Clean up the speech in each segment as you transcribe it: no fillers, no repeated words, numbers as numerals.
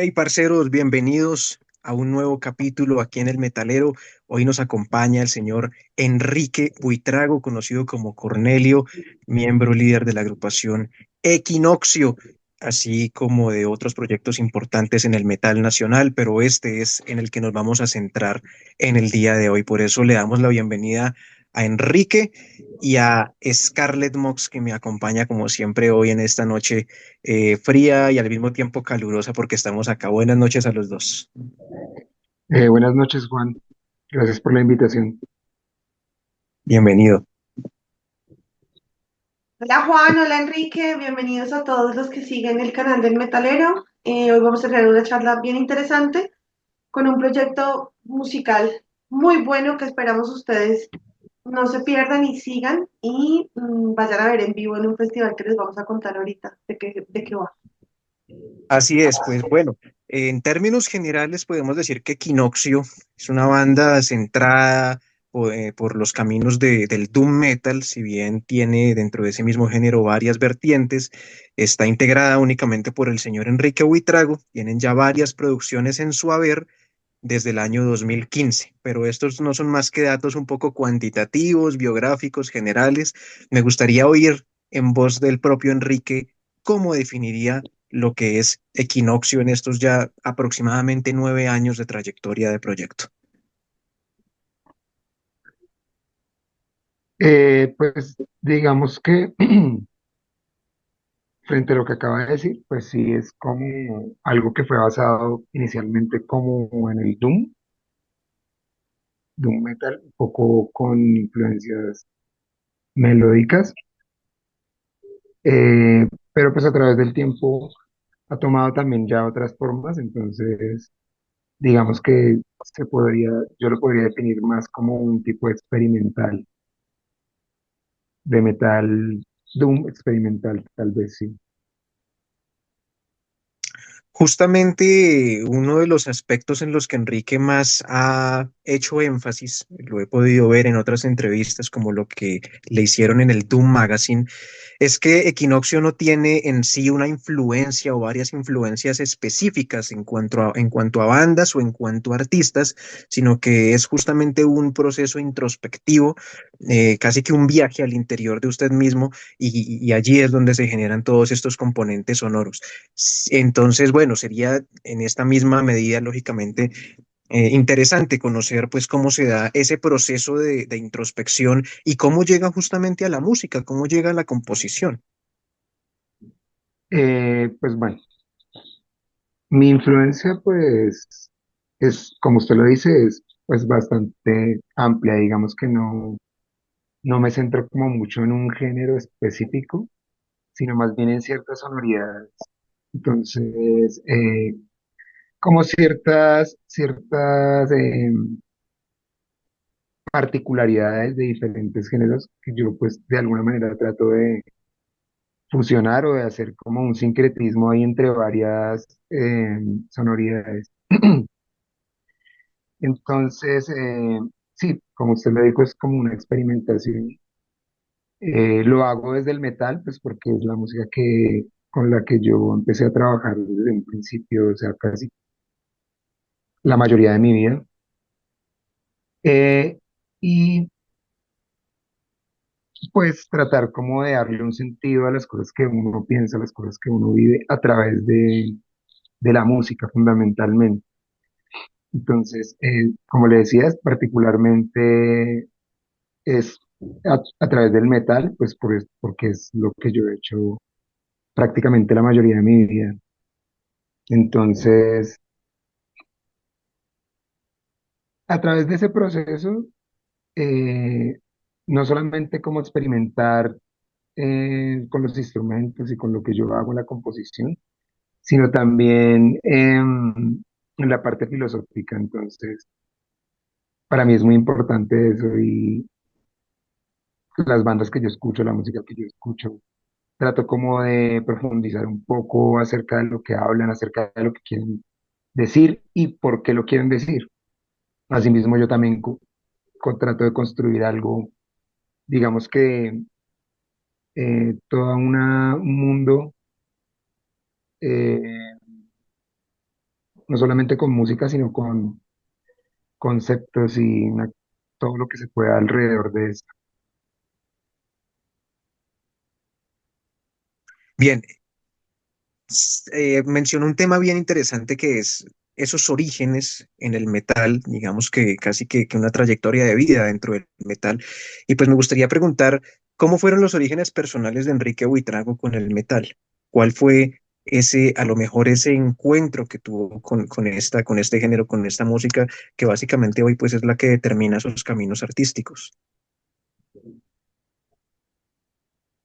Hey, parceros, bienvenidos a un nuevo capítulo aquí en El Metalero. Hoy nos acompaña el señor Enrique Buitrago, conocido como Cornelio, miembro líder de la agrupación Equinoccio, así como de otros proyectos importantes en el metal nacional, pero este es en el que nos vamos a centrar en el día de hoy. Por eso le damos la bienvenida a Enrique y a Scarlett Mox, que me acompaña como siempre hoy en esta noche fría y al mismo tiempo calurosa porque estamos acá. Buenas noches a los dos. Buenas noches, Juan. Gracias por la invitación. Bienvenido. Hola Juan, hola Enrique, bienvenidos a todos los que siguen el canal del Metalero. Hoy vamos a tener una charla bien interesante con un proyecto musical muy bueno que esperamos ustedes no se pierdan y sigan y vayan a ver en vivo en un festival que les vamos a contar ahorita de qué va. Así es, pues bueno, en términos generales podemos decir que Equinoccio es una banda centrada por los caminos del doom metal, si bien tiene dentro de ese mismo género varias vertientes, está integrada únicamente por el señor Enrique Buitrago, tienen ya varias producciones en su haber desde el año 2015, pero estos no son más que datos un poco cuantitativos, biográficos, generales. Me gustaría oír en voz del propio Enrique cómo definiría lo que es Equinoccio en estos ya aproximadamente 9 años de trayectoria de proyecto. Pues digamos que frente a lo que acaba de decir, pues sí es como algo que fue basado inicialmente como en el Doom Metal, un poco con influencias melódicas, pero pues a través del tiempo ha tomado también ya otras formas, entonces digamos que yo lo podría definir más como un tipo experimental, de metal, Doom experimental, tal vez sí. Justamente uno de los aspectos en los que Enrique más ha hecho énfasis, lo he podido ver en otras entrevistas como lo que le hicieron en el Doom Magazine, es que Equinoccio no tiene en sí una influencia o varias influencias específicas en cuanto a bandas o en cuanto a artistas, sino que es justamente un proceso introspectivo, casi que un viaje al interior de usted mismo y allí es donde se generan todos estos componentes sonoros. Entonces, bueno, sería en esta misma medida, lógicamente, interesante conocer pues cómo se da ese proceso de introspección y cómo llega justamente a la música, cómo llega a la composición. Pues bueno, mi influencia pues es, como usted lo dice, es pues bastante amplia, digamos que no me centro como mucho en un género específico, sino más bien en ciertas sonoridades. Entonces, como ciertas particularidades de diferentes géneros que yo pues de alguna manera trato de fusionar o de hacer como un sincretismo ahí entre varias sonoridades. Entonces, sí, como usted lo dijo, es como una experimentación. Lo hago desde el metal, pues porque es la música con la que yo empecé a trabajar desde un principio, o sea, casi la mayoría de mi vida. Eh, y pues tratar como de darle un sentido a las cosas que uno piensa, a las cosas que uno vive a través de la música fundamentalmente. Entonces, como le decías, particularmente es a través del metal, pues porque es lo que yo he hecho prácticamente la mayoría de mi vida. Entonces, a través de ese proceso, eh, no solamente como experimentar con los instrumentos y con lo que yo hago en la composición, sino también en la parte filosófica. Entonces, para mí es muy importante eso y las bandas que yo escucho, la música que yo escucho, trato como de profundizar un poco acerca de lo que hablan, acerca de lo que quieren decir y por qué lo quieren decir. Asimismo, yo también trato de construir algo, digamos que un mundo eh, no solamente con música, sino con conceptos y todo lo que se pueda alrededor de esto. Bien, mencionó un tema bien interesante que es esos orígenes en el metal, digamos que casi que una trayectoria de vida dentro del metal. Y pues me gustaría preguntar, ¿cómo fueron los orígenes personales de Enrique Buitrago con el metal? ¿Cuál fue ese, a lo mejor ese encuentro que tuvo con este género, con esta música, que básicamente hoy pues es la que determina sus caminos artísticos?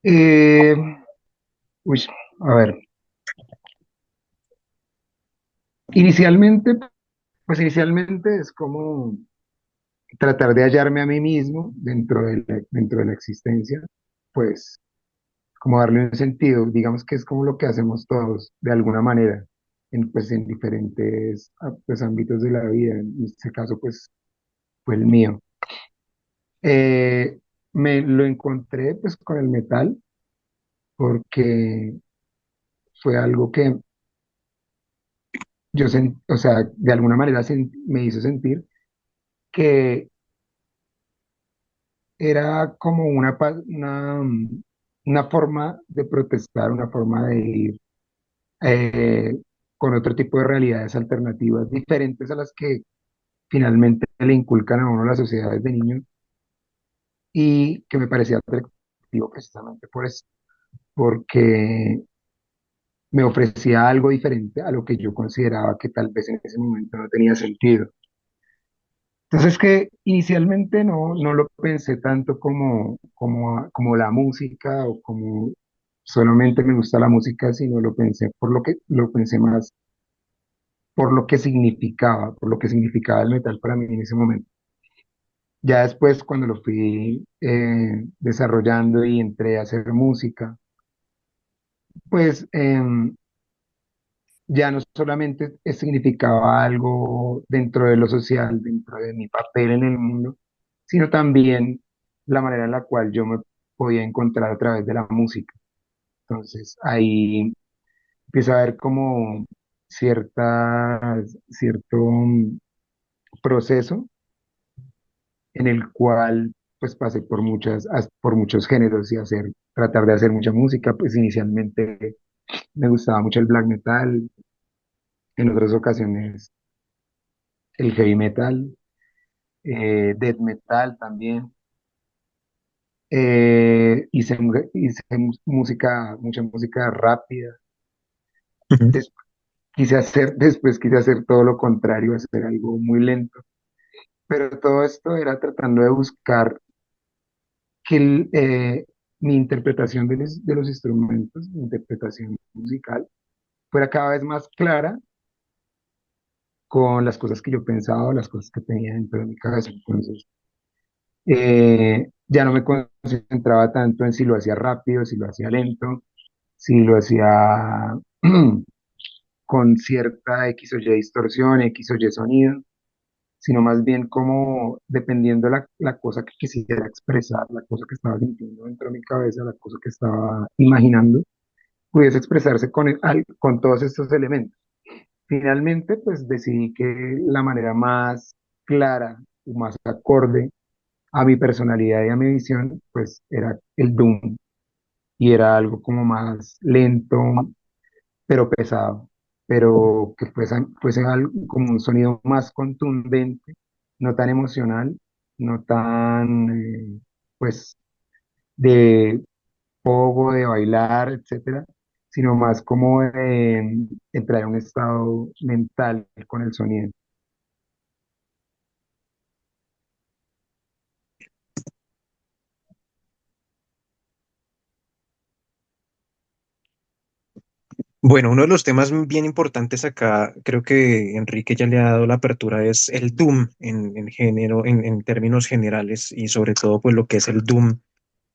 Eh, uy, a ver, inicialmente, pues inicialmente es como tratar de hallarme a mí mismo dentro de la existencia, pues como darle un sentido, digamos que es como lo que hacemos todos, de alguna manera, pues en diferentes pues, ámbitos de la vida, en este caso pues fue el mío. Eh, Me lo encontré pues con el metal porque fue algo que o sea, de alguna manera me hizo sentir que era como una forma de protestar, una forma de ir eh, con otro tipo de realidades alternativas diferentes a las que finalmente le inculcan a uno las sociedades de niños y que me parecía atractivo precisamente por eso, porque me ofrecía algo diferente a lo que yo consideraba que tal vez en ese momento no tenía sentido. Entonces que inicialmente no lo pensé tanto como la música o como solamente me gusta la música, sino lo pensé más por lo que significaba, por lo que significaba el metal para mí en ese momento. Ya después, cuando lo fui desarrollando y entré a hacer música, pues ya no solamente significaba algo dentro de lo social, dentro de mi papel en el mundo, sino también la manera en la cual yo me podía encontrar a través de la música. Entonces ahí empieza a haber como cierto proceso en el cual pues pasé por muchos géneros y tratar de hacer mucha música, pues inicialmente me gustaba mucho el black metal, en otras ocasiones el heavy metal, death metal también. Hice mucha música rápida. Ujú. Des- Después quise hacer todo lo contrario, hacer algo muy lento. Pero todo esto era tratando de buscar que mi interpretación de los instrumentos, mi interpretación musical, fuera cada vez más clara con las cosas que yo pensaba, las cosas que tenía dentro de mi cabeza. Entonces, ya no me concentraba tanto en si lo hacía rápido, si lo hacía lento, si lo hacía con cierta X o Y distorsión, X o Y sonido, sino más bien como dependiendo la cosa que quisiera expresar, la cosa que estaba sintiendo dentro de mi cabeza, la cosa que estaba imaginando, pudiese expresarse con todos estos elementos. Finalmente, pues decidí que la manera más clara y más acorde a mi personalidad y a mi visión, pues era el doom y era algo como más lento, pero pesado, pero que fuese algo como un sonido más contundente, no tan emocional, no tan, pues, de pogo, de bailar, etcétera, sino más como de entrar en un estado mental con el sonido. Bueno, uno de los temas bien importantes acá, creo que Enrique ya le ha dado la apertura, es el Doom en género, en términos generales y sobre todo pues lo que es el Doom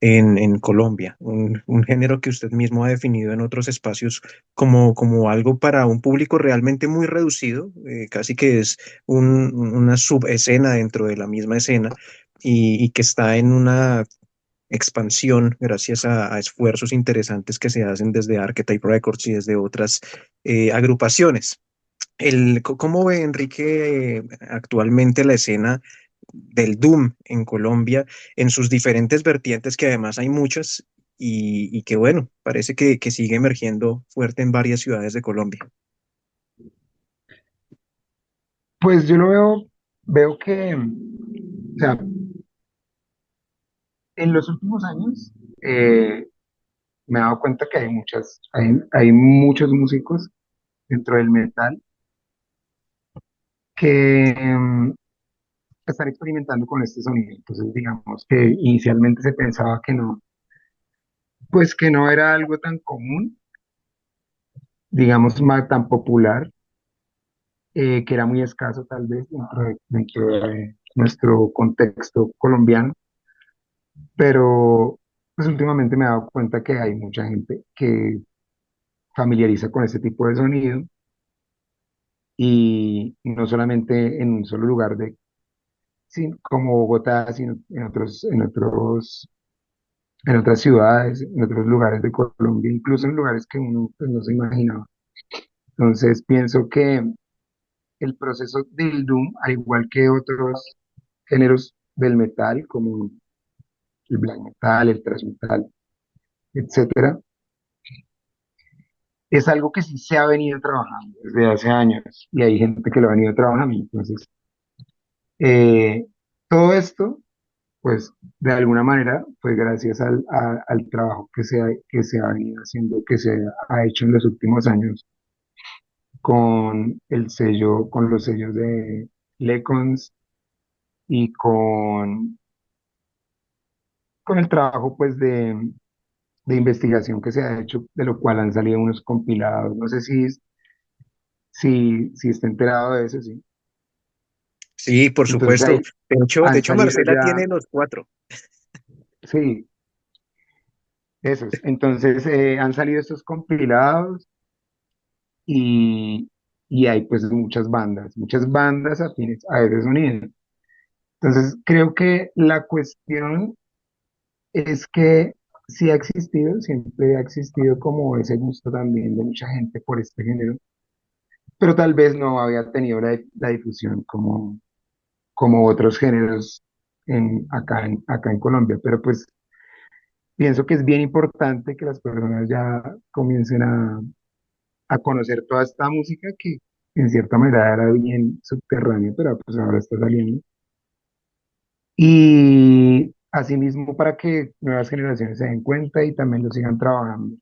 en Colombia, un género que usted mismo ha definido en otros espacios como algo para un público realmente muy reducido, casi que es una subescena dentro de la misma escena y que está en una expansión gracias a esfuerzos interesantes que se hacen desde Archetype Records y desde otras agrupaciones. ¿Cómo ve Enrique actualmente la escena del Doom en Colombia en sus diferentes vertientes, que además hay muchas y que bueno, parece que sigue emergiendo fuerte en varias ciudades de Colombia? Pues yo lo veo que, o sea, en los últimos años me he dado cuenta que hay muchos músicos dentro del metal que están experimentando con este sonido. Entonces, digamos que inicialmente se pensaba que no, pues que no era algo tan común, digamos, tan popular, que era muy escaso tal vez dentro de nuestro contexto colombiano, pero pues últimamente me he dado cuenta que hay mucha gente que familiariza con este tipo de sonido y no solamente en un solo lugar como Bogotá, sino en otras ciudades, en otros lugares de Colombia, incluso en lugares que uno pues, no se imaginaba. Entonces pienso que el proceso del Doom, al igual que otros géneros del metal, como el black metal, el thrash metal, etcétera, es algo que sí se ha venido trabajando desde hace años y hay gente que lo ha venido trabajando. Entonces, eh, todo esto, pues, de alguna manera, fue gracias al trabajo que se ha venido haciendo, que se ha hecho en los últimos años con los sellos de Lecons y con el trabajo, pues, de investigación que se ha hecho, de lo cual han salido unos compilados. No sé si está enterado de eso, sí. Sí, por Entonces supuesto. ahí De han hecho, salido Marcela ya, tiene los cuatro. sí, esos. Entonces han salido estos compilados y, y hay pues muchas bandas afines a ese sonido. Entonces creo que la cuestión es que sí ha existido, siempre ha existido como ese gusto también de mucha gente por este género, pero tal vez no había tenido la difusión como otros géneros acá en Colombia. Pero pues pienso que es bien importante que las personas ya comiencen a conocer toda esta música que en cierta manera era bien subterránea, pero pues ahora está saliendo. Y asimismo para que nuevas generaciones se den cuenta y también lo sigan trabajando.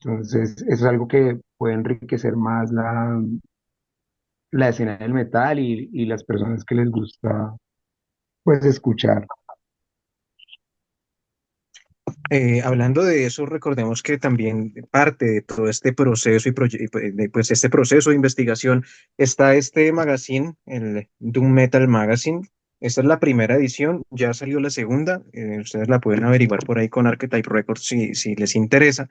Entonces, eso es algo que puede enriquecer más la escena del metal y las personas que les gusta pues escuchar. Hablando de eso, recordemos que también parte de todo este proceso pues este proceso de investigación está este magazine, el Doom Metal Magazine. Esta es la primera edición, ya salió la segunda, ustedes la pueden averiguar por ahí con Archetype Records si les interesa.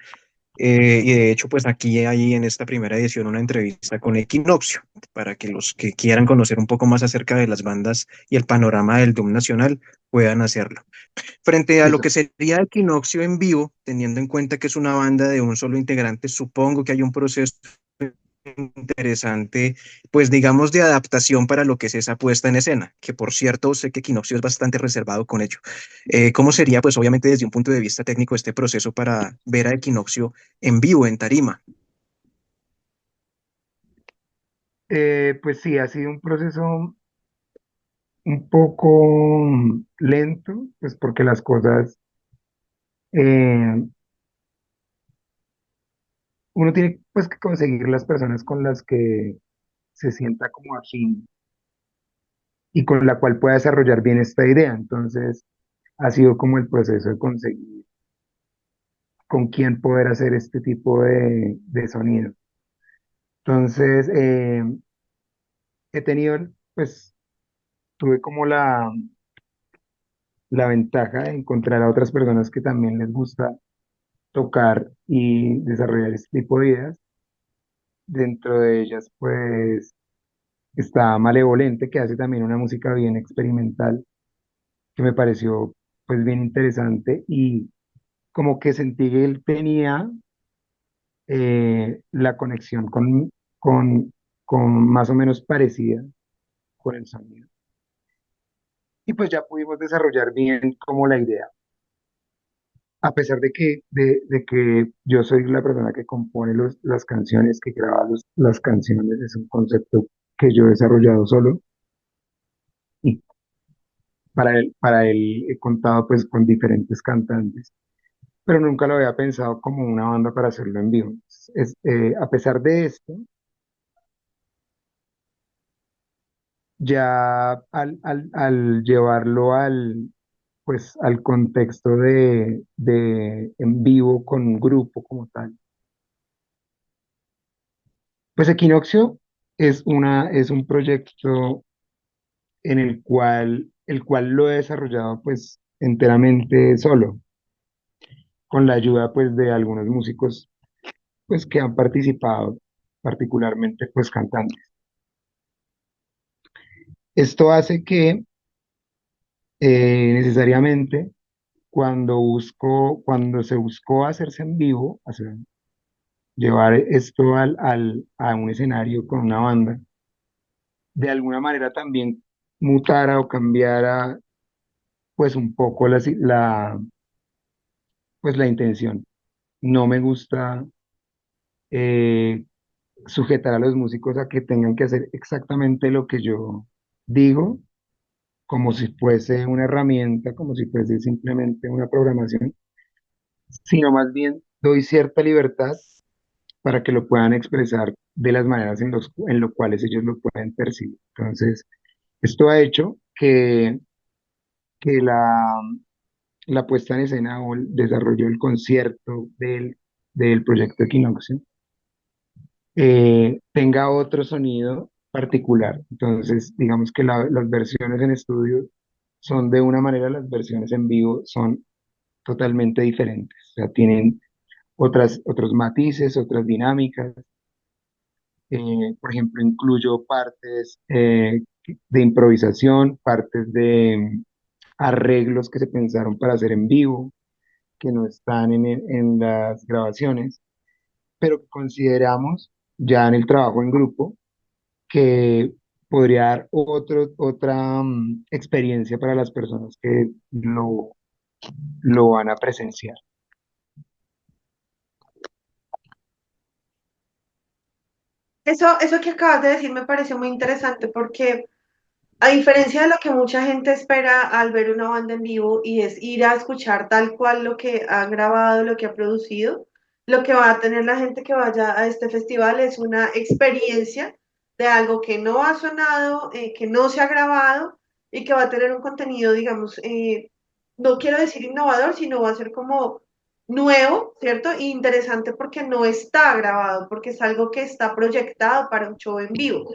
Y de hecho, pues aquí hay en esta primera edición una entrevista con Equinoccio, para que los que quieran conocer un poco más acerca de las bandas y el panorama del Doom nacional puedan hacerlo. Frente a lo Eso. que sería Equinoccio en vivo, teniendo en cuenta que es una banda de un solo integrante, supongo que hay un proceso interesante, pues digamos, de adaptación para lo que es esa puesta en escena, que por cierto, sé que Equinoccio es bastante reservado con ello. ¿Cómo sería, pues obviamente desde un punto de vista técnico, este proceso para ver a Equinoccio en vivo, en tarima? Pues sí, ha sido un proceso un poco lento, pues porque las cosas, eh, uno tiene pues que conseguir las personas con las que se sienta como afín y con la cual pueda desarrollar bien esta idea. Entonces, ha sido como el proceso de conseguir con quién poder hacer este tipo de sonido. Entonces, he tenido, pues, tuve como la ventaja de encontrar a otras personas que también les gusta tocar y desarrollar este tipo de ideas. Dentro de ellas, pues, está Malevolente, que hace también una música bien experimental, que me pareció, pues, bien interesante y como que sentí que él tenía la conexión con con más o menos parecida con el sonido. Y pues ya pudimos desarrollar bien como la idea. A pesar de que yo soy la persona que compone las canciones, que graba las canciones, es un concepto que yo he desarrollado solo y para él he contado pues con diferentes cantantes, pero nunca lo había pensado como una banda para hacerlo en vivo. A pesar de esto, ya al llevarlo pues, al contexto de en vivo con un grupo como tal, pues Equinoccio es un proyecto en el cual lo he desarrollado pues enteramente solo, con la ayuda pues de algunos músicos pues que han participado, particularmente pues cantantes. Esto hace que necesariamente cuando se buscó hacerse en vivo, llevar esto a un escenario con una banda, de alguna manera también mutara o cambiara pues un poco pues la intención. No me gusta eh, sujetar a los músicos a que tengan que hacer exactamente lo que yo digo, como si fuese una herramienta, como si fuese simplemente una programación, sino más bien doy cierta libertad para que lo puedan expresar de las maneras en lo cuales ellos lo pueden percibir. Entonces, esto ha hecho que la puesta en escena o el desarrollo del concierto del proyecto Equinoccio tenga otro sonido particular. Entonces, digamos que las versiones en estudio son de una manera, las versiones en vivo son totalmente diferentes. O sea, tienen otros matices, otras dinámicas. Por ejemplo, incluyo partes de improvisación, partes de arreglos que se pensaron para hacer en vivo, que no están en las grabaciones, pero que consideramos ya en el trabajo en grupo que podría dar otra experiencia para las personas que lo van a presenciar. Eso que acabas de decir me pareció muy interesante porque a diferencia de lo que mucha gente espera al ver una banda en vivo y es ir a escuchar tal cual lo que ha grabado, lo que ha producido, lo que va a tener la gente que vaya a este festival es una experiencia de algo que no ha sonado, que no se ha grabado y que va a tener un contenido, digamos, no quiero decir innovador, sino va a ser como nuevo, ¿cierto? E interesante porque no está grabado, porque es algo que está proyectado para un show en vivo.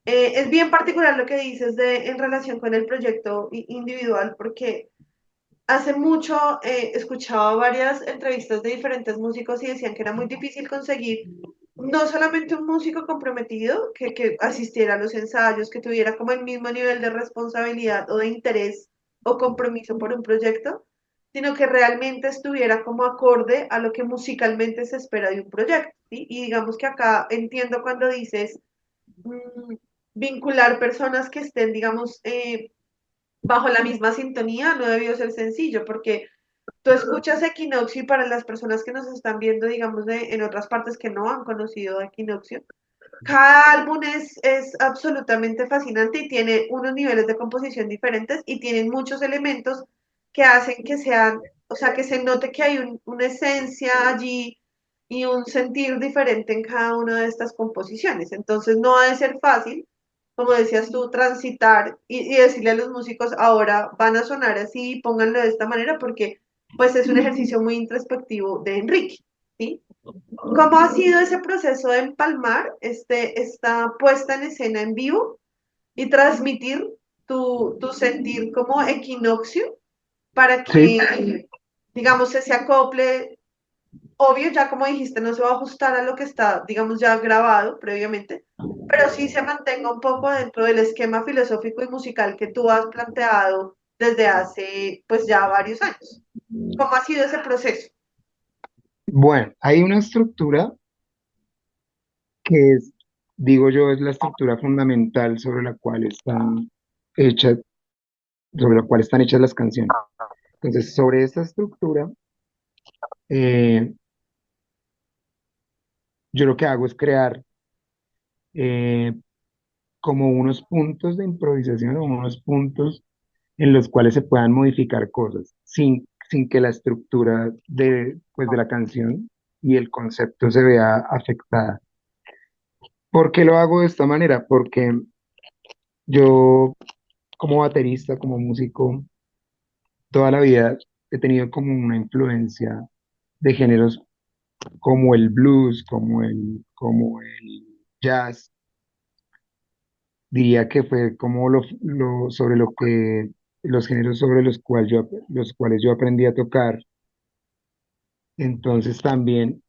Es bien particular lo que dices en relación con el proyecto individual, porque hace mucho escuchaba varias entrevistas de diferentes músicos y decían que era muy difícil conseguir no solamente un músico comprometido que asistiera a los ensayos, que tuviera como el mismo nivel de responsabilidad o de interés o compromiso por un proyecto, sino que realmente estuviera como acorde a lo que musicalmente se espera de un proyecto, ¿sí? Y digamos que acá entiendo cuando dices mm, vincular personas que estén, digamos, bajo la misma sintonía no debió ser sencillo, porque tú escuchas Equinoccio y para las personas que nos están viendo, digamos, en otras partes que no han conocido Equinoccio, cada álbum es absolutamente fascinante y tiene unos niveles de composición diferentes y tienen muchos elementos que hacen que sean, o sea, que se note que hay una esencia allí y un sentir diferente en cada una de estas composiciones. Entonces no ha de ser fácil, como decías tú, transitar y decirle a los músicos, ahora van a sonar así, pónganlo de esta manera, porque pues es un ejercicio muy introspectivo de Enrique, ¿sí? ¿Cómo ha sido ese proceso de empalmar esta puesta en escena en vivo y transmitir tu sentir como equinoccio para Sí, que, digamos, ese acople, obvio, ya como dijiste, no se va a ajustar a lo que está, digamos, ya grabado previamente, pero sí se mantenga un poco dentro del esquema filosófico y musical que tú has planteado desde hace, pues ya varios años? ¿Cómo ha sido ese proceso? bueno, hay una estructura que es digo yo, es la estructura fundamental hecha, sobre la cual están hechas las canciones. Entonces, sobre esta estructura, eh, yo lo que hago es crear eh, como unos puntos de improvisación o unos puntos en los cuales se puedan modificar cosas sin que la estructura pues, de la canción y el concepto se vea afectada. ¿Por qué lo hago de esta manera? Porque yo como baterista, como músico, toda la vida he tenido como una influencia de géneros como el blues, como el jazz. Diría que fue como sobre lo que, los géneros sobre los cuales yo aprendí a tocar. Entonces también,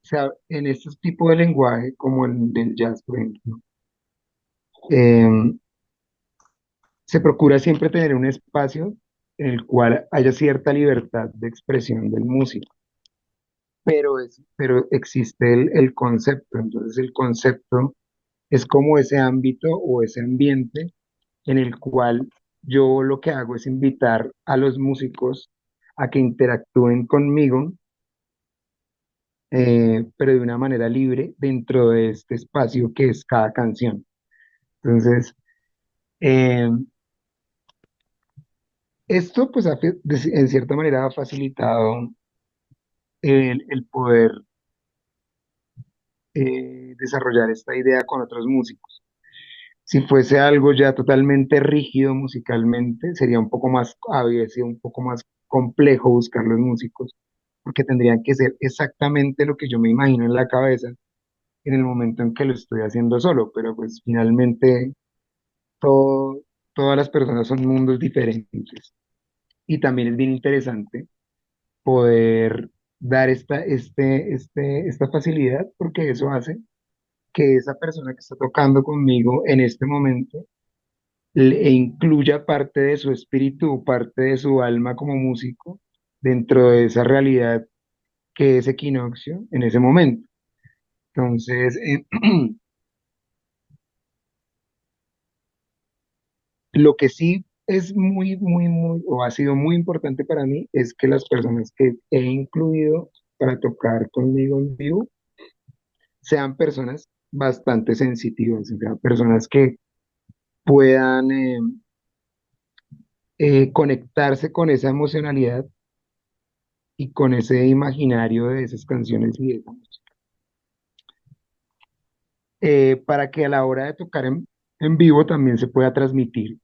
o sea, en este tipo de lenguaje, como el del jazz, por ejemplo, em, se procura siempre tener un espacio en el cual haya cierta libertad de expresión del músico, pero existe el concepto. Entonces el concepto es como ese ámbito o ese ambiente en el cual yo lo que hago es invitar a los músicos a que interactúen conmigo, pero de una manera libre dentro de este espacio que es cada canción. Entonces, eh, esto pues en cierta manera ha facilitado el poder desarrollar esta idea con otros músicos. Si fuese algo ya totalmente rígido musicalmente, sería un poco más, habría sido un poco más complejo buscar los músicos, porque tendrían que ser exactamente lo que yo me imagino en la cabeza en el momento en que lo estoy haciendo solo, pero pues finalmente todo, todas las personas son mundos diferentes. Y también es bien interesante poder dar esta facilidad, porque eso hace que esa persona que está tocando conmigo en este momento e incluya parte de su espíritu, parte de su alma como músico dentro de esa realidad que es Equinoccio en ese momento. Entonces, lo que sí es o ha sido muy importante para mí es que las personas que he incluido para tocar conmigo en vivo sean personas bastante sensitivas, o sea, personas que puedan conectarse con esa emocionalidad y con ese imaginario de esas canciones y de esa música, para que a la hora de tocar en vivo también se pueda transmitir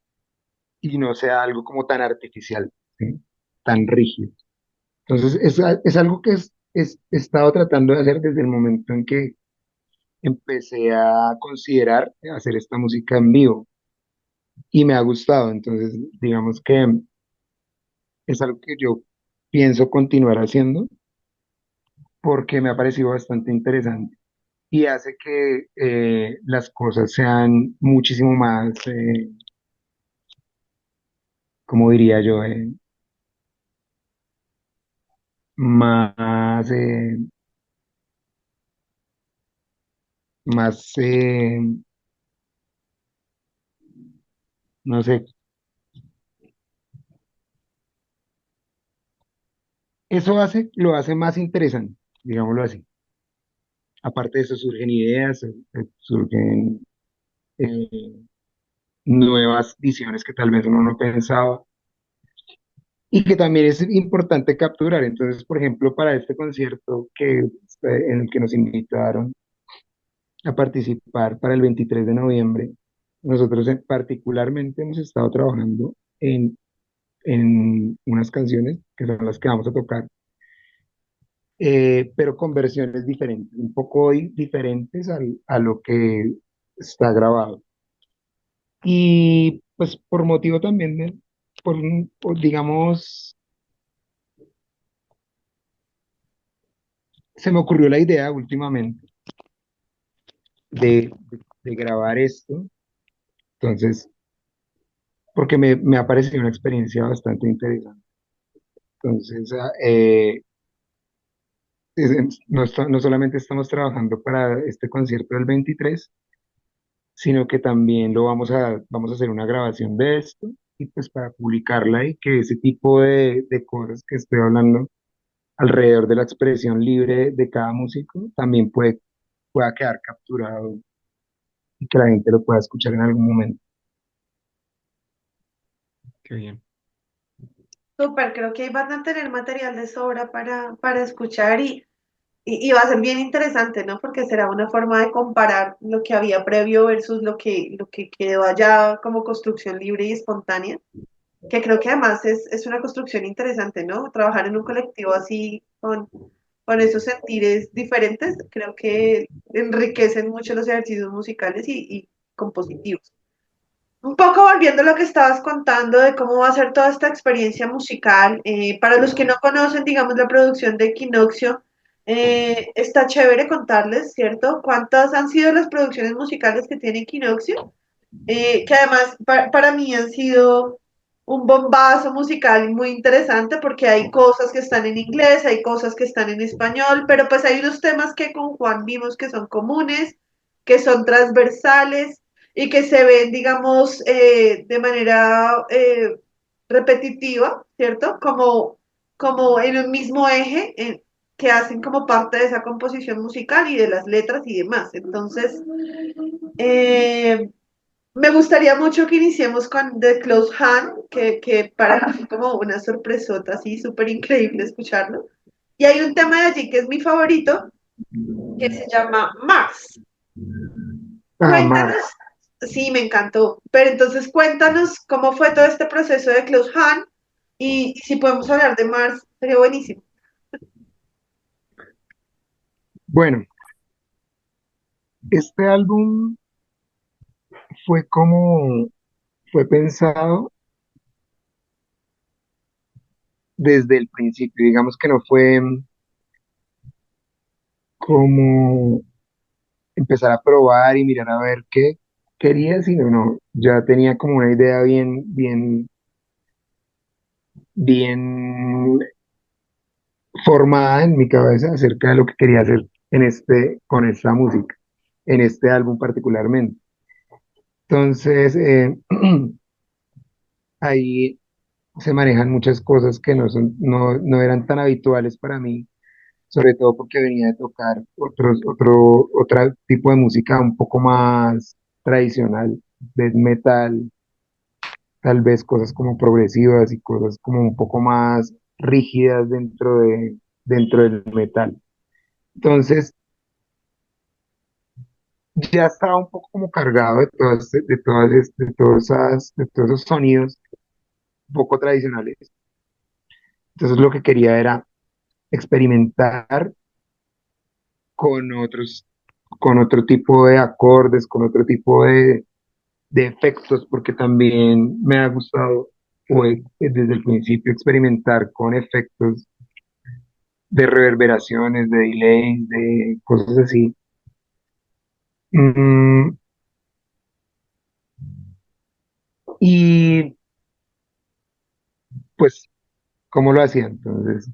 y no sea algo como tan artificial, ¿sí? Tan rígido. Entonces, es algo que he estado tratando de hacer desde el momento en que empecé a considerar hacer esta música en vivo y me ha gustado. Entonces, digamos que es algo que yo pienso continuar haciendo porque me ha parecido bastante interesante y hace que las cosas sean muchísimo más, ¿cómo diría yo? Más, más, no sé, lo hace más interesante, digámoslo así. Aparte de eso surgen ideas, surgen eh, nuevas visiones que tal vez uno no pensaba y que también es importante capturar. Entonces, por ejemplo, para este concierto en el que nos invitaron a participar para el 23 de noviembre, nosotros particularmente hemos estado trabajando en unas canciones que son las que vamos a tocar, pero con versiones diferentes, un poco diferentes a lo que está grabado. Y pues por motivo también digamos, se me ocurrió la idea últimamente de grabar esto, entonces, porque me ha parecido una experiencia bastante interesante. Entonces, no solamente estamos trabajando para este concierto del 23, sino que también vamos a hacer una grabación de esto y pues para publicarla y que ese tipo de cosas que estoy hablando alrededor de la expresión libre de cada músico también pueda quedar capturado y que la gente lo pueda escuchar en algún momento. Qué bien. Súper, creo que ahí van a tener material de sobra para escuchar y va a ser bien interesante, ¿no? Porque será una forma de comparar lo que había previo versus lo que quedó allá como construcción libre y espontánea, que creo que además es una construcción interesante, ¿no? Trabajar en un colectivo así con esos sentires diferentes, creo que enriquecen mucho los ejercicios musicales y compositivos. Un poco volviendo a lo que estabas contando de cómo va a ser toda esta experiencia musical, para los que no conocen, digamos, la producción de Equinoccio, está chévere contarles, ¿cierto? ¿Cuántas han sido las producciones musicales que tiene Equinoccio? Que además para mí han sido un bombazo musical muy interesante porque hay cosas que están en inglés, hay cosas que están en español, pero pues hay unos temas que con Juan vimos que son comunes, que son transversales y que se ven, digamos, de manera repetitiva, ¿cierto? Como en un mismo eje. Que hacen como parte de esa composición musical y de las letras y demás. Entonces, eh, me gustaría mucho que iniciemos con The Close Hand, que para mí fue como una sorpresota así súper increíble escucharlo. Y hay un tema de allí que es mi favorito, que se llama Mars. Ah, Mar, Cuéntanos, sí, me encantó, pero entonces cuéntanos cómo fue todo este proceso de Close Hand y si podemos hablar de Mars, sería buenísimo. bueno, este álbum fue fue pensado desde el principio, digamos que no fue como empezar a probar y mirar a ver qué quería, sino no, ya tenía como una idea bien formada en mi cabeza acerca de lo que quería hacer con esta música, en este álbum particularmente. Entonces, ahí se manejan muchas cosas que no eran tan habituales para mí, sobre todo porque venía de tocar otro tipo de música un poco más tradicional, death metal, tal vez cosas como progresivas y cosas como un poco más rígidas dentro del metal. Entonces, ya estaba un poco como cargado de todos esos sonidos un poco tradicionales. Entonces, lo que quería era experimentar con con otro tipo de acordes, con otro tipo de efectos, porque también me ha gustado desde el principio experimentar con efectos de reverberaciones, de delays, de cosas así. Mm, y pues, ¿cómo lo hacía? Entonces,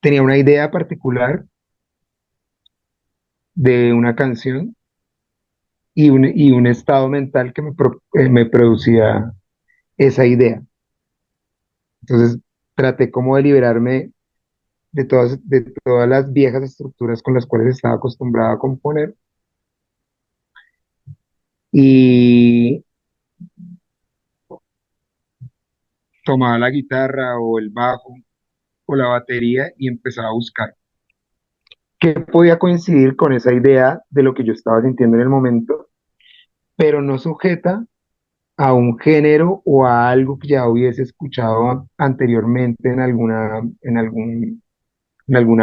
tenía una idea particular de una canción y un estado mental que me producía esa idea. Entonces, traté como de liberarme de todas las viejas estructuras con las cuales estaba acostumbrado a componer y tomaba la guitarra o el bajo o la batería y empezaba a buscar qué podía coincidir con esa idea de lo que yo estaba sintiendo en el momento, pero no sujeta a un género o a algo que ya hubiese escuchado anteriormente en alguna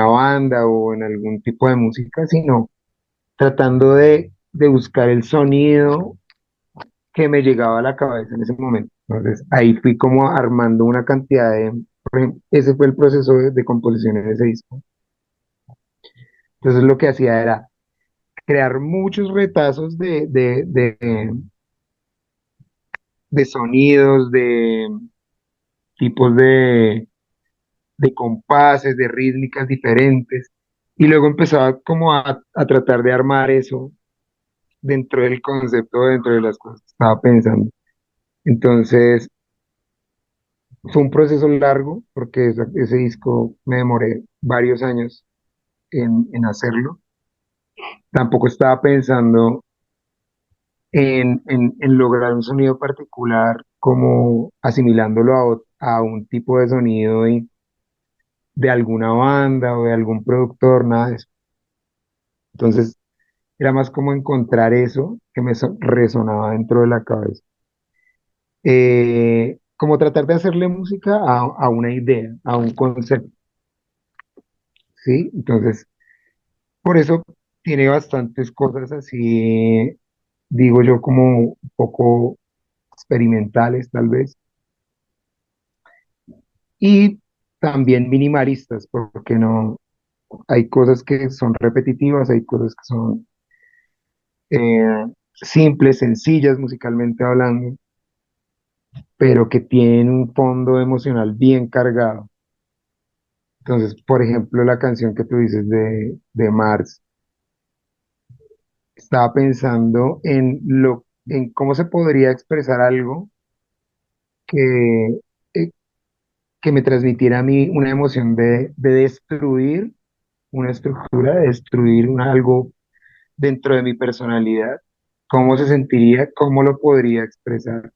banda o en algún tipo de música, sino tratando de buscar el sonido que me llegaba a la cabeza en ese momento. Entonces ahí fui como armando una cantidad ese fue el proceso de composición en ese disco. Entonces lo que hacía era crear muchos retazos de sonidos, de tipos de compases, de rítmicas diferentes, y luego empezaba como a tratar de armar eso dentro del concepto, dentro de las cosas que estaba pensando. Entonces, fue un proceso largo porque ese disco me demoré varios años en hacerlo. Tampoco estaba pensando en lograr un sonido particular como asimilándolo a un tipo de sonido de alguna banda o de algún productor, nada de eso. Entonces, era más como encontrar eso que me resonaba dentro de la cabeza. Como tratar de hacerle música a una idea, a un concepto, ¿sí? Entonces, por eso tiene bastantes cosas así, digo yo, como un poco experimentales tal vez, y también minimalistas, porque no, hay cosas que son repetitivas, hay cosas que son simples, sencillas musicalmente hablando, pero que tienen un fondo emocional bien cargado. Entonces, por ejemplo, la canción que tú dices de Mars, estaba pensando en cómo se podría expresar algo que, eh, que me transmitiera a mí una emoción de destruir una estructura, de destruir algo dentro de mi personalidad. ¿Cómo se sentiría? ¿Cómo lo podría expresar?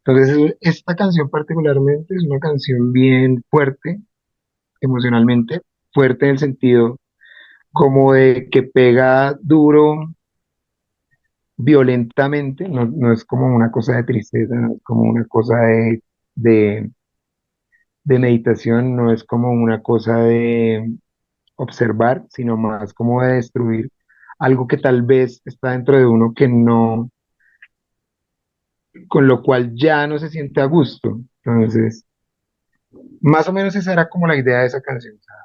Entonces, esta canción particularmente es una canción bien fuerte, emocionalmente, fuerte en el sentido como de que pega duro, violentamente, no, no es como una cosa de tristeza, no es como una cosa de, de meditación, no es como una cosa de observar, sino más como de destruir algo que tal vez está dentro de uno que no, con lo cual ya no se siente a gusto. Entonces, más o menos esa era como la idea de esa canción. O sea,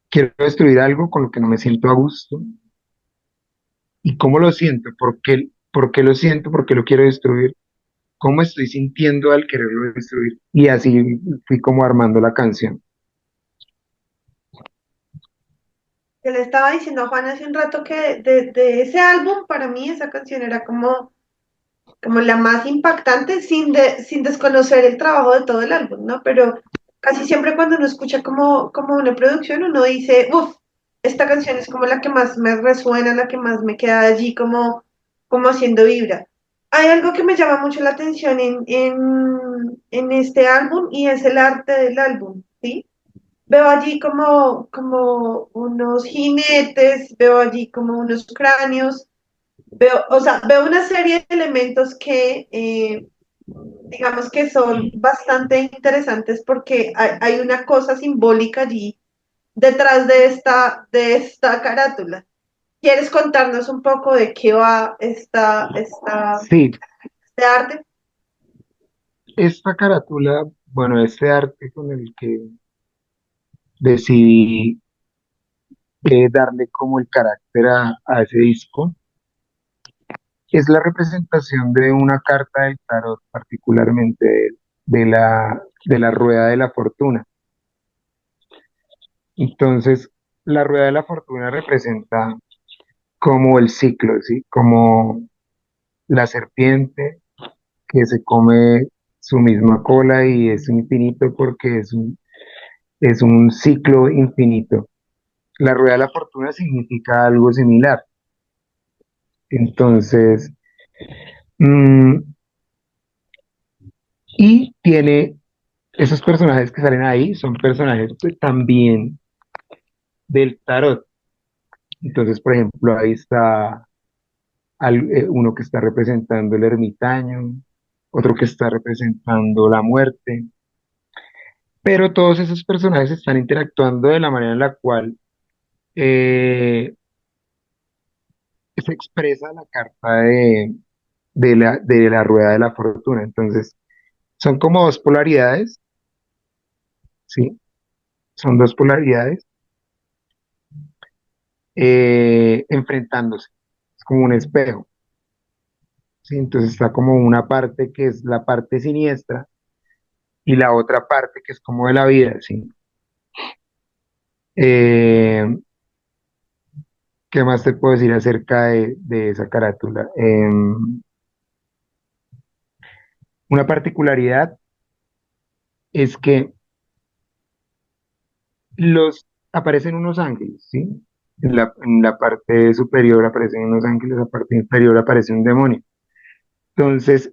quiero destruir algo con lo que no me siento a gusto. ¿Y cómo lo siento? ¿Por qué lo siento? ¿Por qué lo quiero destruir? ¿Cómo estoy sintiendo al quererlo destruir? Y así fui como armando la canción. Yo le estaba diciendo a Juan hace un rato que de ese álbum, para mí esa canción era como la más impactante sin desconocer el trabajo de todo el álbum, ¿no? Pero casi siempre cuando uno escucha como una producción, uno dice, uff, esta canción es como la que más me resuena, la que más me queda allí como haciendo vibra. Hay algo que me llama mucho la atención en este álbum y es el arte del álbum, ¿sí? Veo allí como unos jinetes, veo allí como unos cráneos, veo, o sea, veo una serie de elementos que digamos que son bastante interesantes porque hay una cosa simbólica allí detrás de esta carátula. ¿Quieres contarnos un poco de qué va Sí, este arte? esta carátula, bueno, este arte con el que decidí darle como el carácter a ese disco, es la representación de una carta del tarot, particularmente de la rueda de la fortuna. Entonces, la rueda de la fortuna representa como el ciclo, ¿sí? Como la serpiente que se come su misma cola y es infinito porque es un ciclo infinito. La rueda de la fortuna significa algo similar. Entonces, mm, y tiene esos personajes que salen ahí, son personajes pues, también del tarot. Entonces, por ejemplo, ahí está uno que está representando el ermitaño, otro que está representando la muerte, pero todos esos personajes están interactuando de la manera en la cual eh, se expresa la carta de la rueda de la fortuna. Entonces, son como dos polaridades, ¿sí? Son dos polaridades enfrentándose. Es como un espejo, ¿sí? Entonces está como una parte que es la parte siniestra y la otra parte que es como de la vida, ¿sí? Eh, ¿Qué más te puedo decir acerca de esa carátula? Una particularidad es que aparecen unos ángeles, ¿sí? En la parte superior aparecen unos ángeles, en la parte inferior aparece un demonio. Entonces,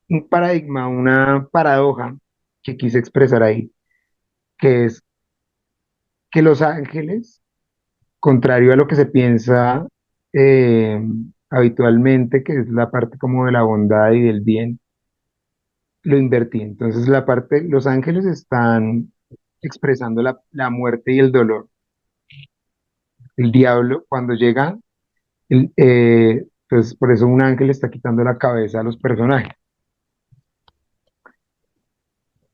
un paradigma, una paradoja que quise expresar ahí, que es que los ángeles, contrario a lo que se piensa eh, habitualmente, que es la parte como de la bondad y del bien, lo invertí. Entonces, los ángeles están expresando la muerte y el dolor. El diablo, cuando llega, pues por eso un ángel está quitando la cabeza a los personajes,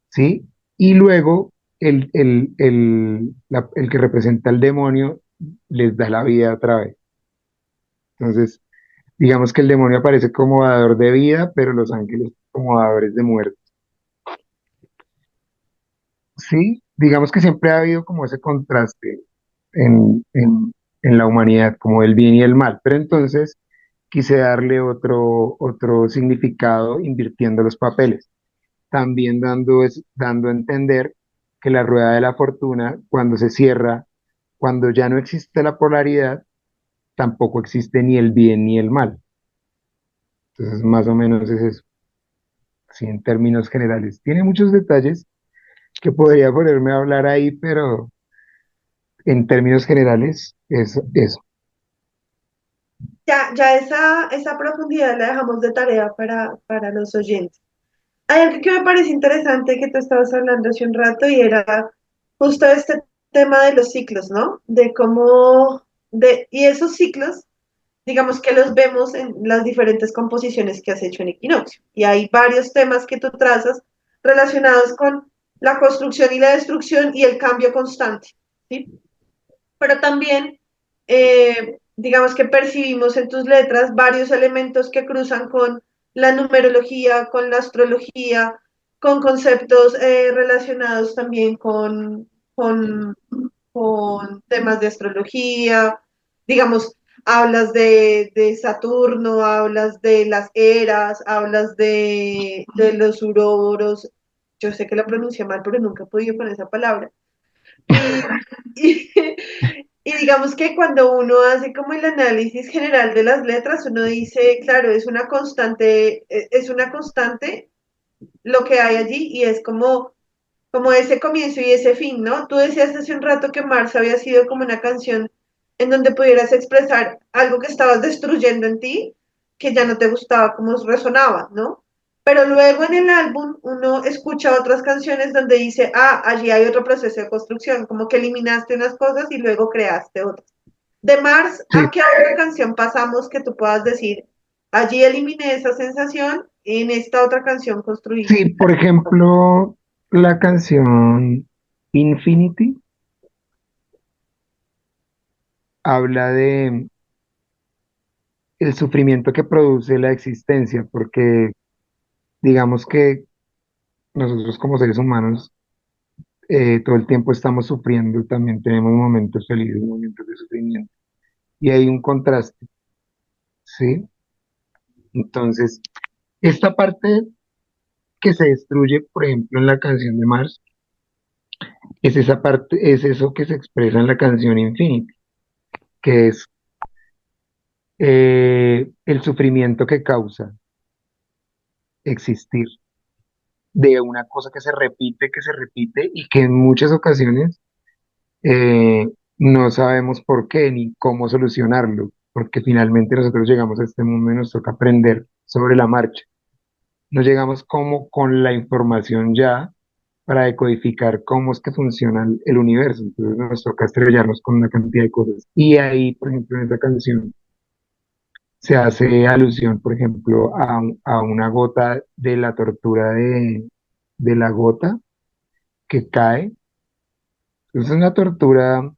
¿sí? Y luego el que representa al demonio les da la vida otra vez. Entonces, digamos que el demonio aparece como dador de vida, pero los ángeles como dadores de muerte. Sí, digamos que siempre ha habido como ese contraste en la humanidad, como el bien y el mal, pero entonces quise darle otro significado invirtiendo los papeles, también dando a entender que la rueda de la fortuna, cuando se cierra, cuando ya no existe la polaridad, tampoco existe ni el bien ni el mal. Entonces, más o menos es eso, así en términos generales. Tiene muchos detalles que podría ponerme a hablar ahí, pero en términos generales es eso. Ya esa profundidad la dejamos de tarea para los oyentes. Hay algo que me parece interesante que tú estabas hablando hace un rato y era justo este tema de los ciclos, ¿no? De cómo, y esos ciclos, digamos que los vemos en las diferentes composiciones que has hecho en Equinoccio. Y hay varios temas que tú trazas relacionados con la construcción y la destrucción y el cambio constante, ¿sí? Pero también, digamos que percibimos en tus letras varios elementos que cruzan con la numerología, con la astrología, con conceptos relacionados también con temas de astrología, digamos, hablas de Saturno, hablas de las eras, hablas de los uroboros, yo sé que la pronuncia mal, pero nunca he podido con esa palabra. Y, y, y digamos que cuando uno hace como el análisis general de las letras, uno dice, claro, es una constante lo que hay allí y es como ese comienzo y ese fin, ¿no? Tú decías hace un rato que Mars había sido como una canción en donde pudieras expresar algo que estabas destruyendo en ti, que ya no te gustaba cómo resonaba, ¿no? Pero luego en el álbum uno escucha otras canciones donde dice, ah, allí hay otro proceso de construcción, como que eliminaste unas cosas y luego creaste otras. De Mars, Sí, ¿a qué otra canción pasamos que tú puedas decir, allí eliminé esa sensación, en esta otra canción construí? sí, por ejemplo, la canción Infinity habla de el sufrimiento que produce la existencia, porque digamos que nosotros como seres humanos todo el tiempo estamos sufriendo, también tenemos momentos felices, momentos de sufrimiento, y hay un contraste, ¿sí? Entonces, esta parte que se destruye, por ejemplo, en la canción de Mars, es esa parte, es eso que se expresa en la canción Infinity, que es el sufrimiento que causa existir de una cosa que se repite y que en muchas ocasiones eh, no sabemos por qué ni cómo solucionarlo, porque finalmente nosotros llegamos a este mundo y nos toca aprender sobre la marcha. No llegamos como con la información ya para decodificar cómo es que funciona el universo, entonces nos toca estrellarnos con una cantidad de cosas. Y ahí, por ejemplo, en esa canción se hace alusión, por ejemplo, a una gota de la tortura de la gota que cae. Es una tortura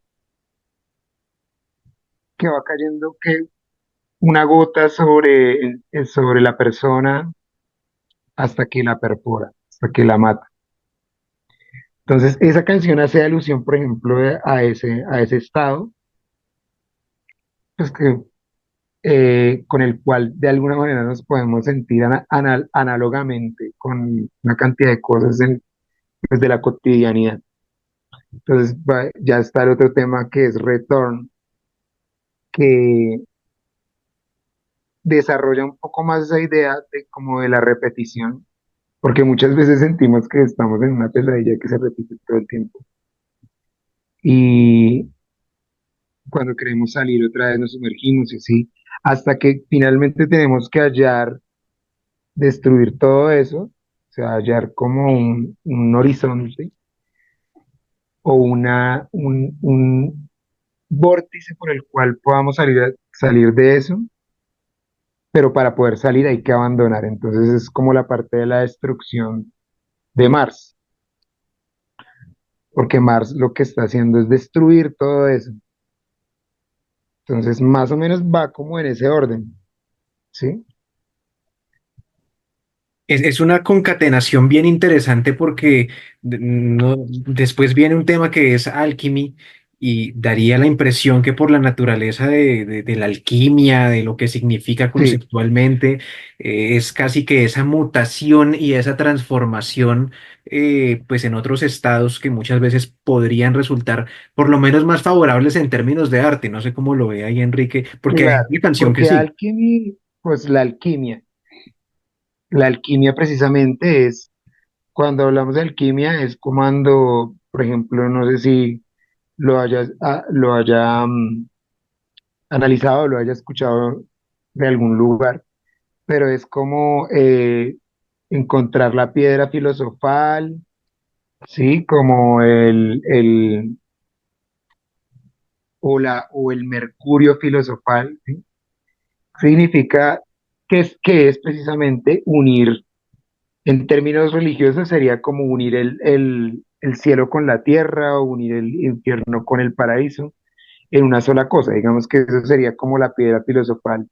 que va cayendo, que una gota sobre la persona hasta que la perfora, hasta que la mata. Entonces, esa canción hace alusión, por ejemplo, a ese estado, pues que, con el cual de alguna manera nos podemos sentir análogamente con una cantidad de cosas pues, de la cotidianidad. Entonces, ya está el otro tema que es Return, que desarrolla un poco más esa idea de como de la repetición, porque muchas veces sentimos que estamos en una pesadilla que se repite todo el tiempo. Y cuando queremos salir otra vez nos sumergimos y así, hasta que finalmente tenemos que hallar, destruir todo eso, o sea, hallar como un horizonte o un vórtice por el cual podamos salir de eso, pero para poder salir hay que abandonar. Entonces es como la parte de la destrucción de Mars, porque Mars lo que está haciendo es destruir todo eso. Entonces más o menos va como en ese orden, ¿sí? Es una concatenación bien interesante porque después viene un tema que es alquimia y daría la impresión que por la naturaleza de la alquimia, de lo que significa Sí, conceptualmente, es casi que esa mutación y esa transformación, pues en otros estados que muchas veces podrían resultar por lo menos más favorables en términos de arte. No sé cómo lo ve ahí Enrique, porque hay claro, una canción que porque sí. alquimia, pues la alquimia precisamente es, cuando hablamos de alquimia, es como cuando, por ejemplo, no sé si lo haya analizado, lo haya escuchado de algún lugar, pero es como encontrar la piedra filosofal, ¿sí? Como o el mercurio filosofal, ¿sí? Significa que es precisamente unir, en términos religiosos sería como unir el cielo con la tierra o unir el infierno con el paraíso en una sola cosa. Digamos que eso sería como la piedra filosofal,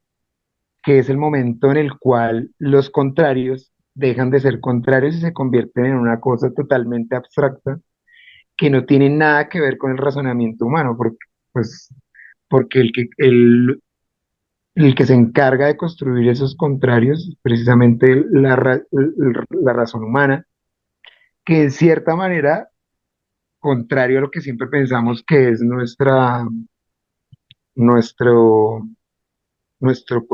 que es el momento en el cual los contrarios dejan de ser contrarios y se convierten en una cosa totalmente abstracta que no tiene nada que ver con el razonamiento humano, pues, porque el que se encarga de construir esos contrarios es precisamente la razón humana, que en cierta manera, contrario a lo que siempre pensamos que es nuestro, nuestro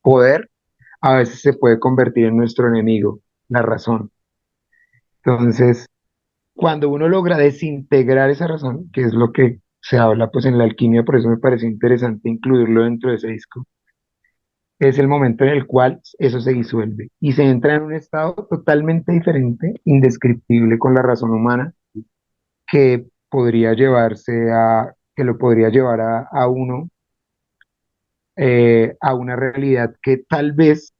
poder, a veces se puede convertir en nuestro enemigo, la razón. Entonces, cuando uno logra desintegrar esa razón, que es lo que se habla pues en la alquimia, por eso me pareció interesante incluirlo dentro de ese disco, es el momento en el cual eso se disuelve y se entra en un estado totalmente diferente, indescriptible con la razón humana, que podría que lo podría llevar a uno a una realidad que tal vez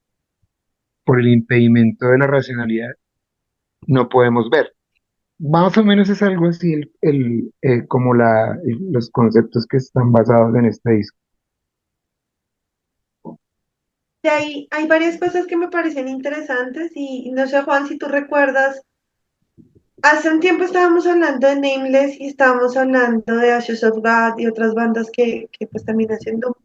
por el impedimento de la racionalidad no podemos ver. Más o menos es algo así como los conceptos que están basados en este disco. De ahí hay varias cosas que me parecen interesantes y no sé, Juan, si tú recuerdas, hace un tiempo estábamos hablando de Nameless y estábamos hablando de Ashes of God y otras bandas que pues también hacen doom,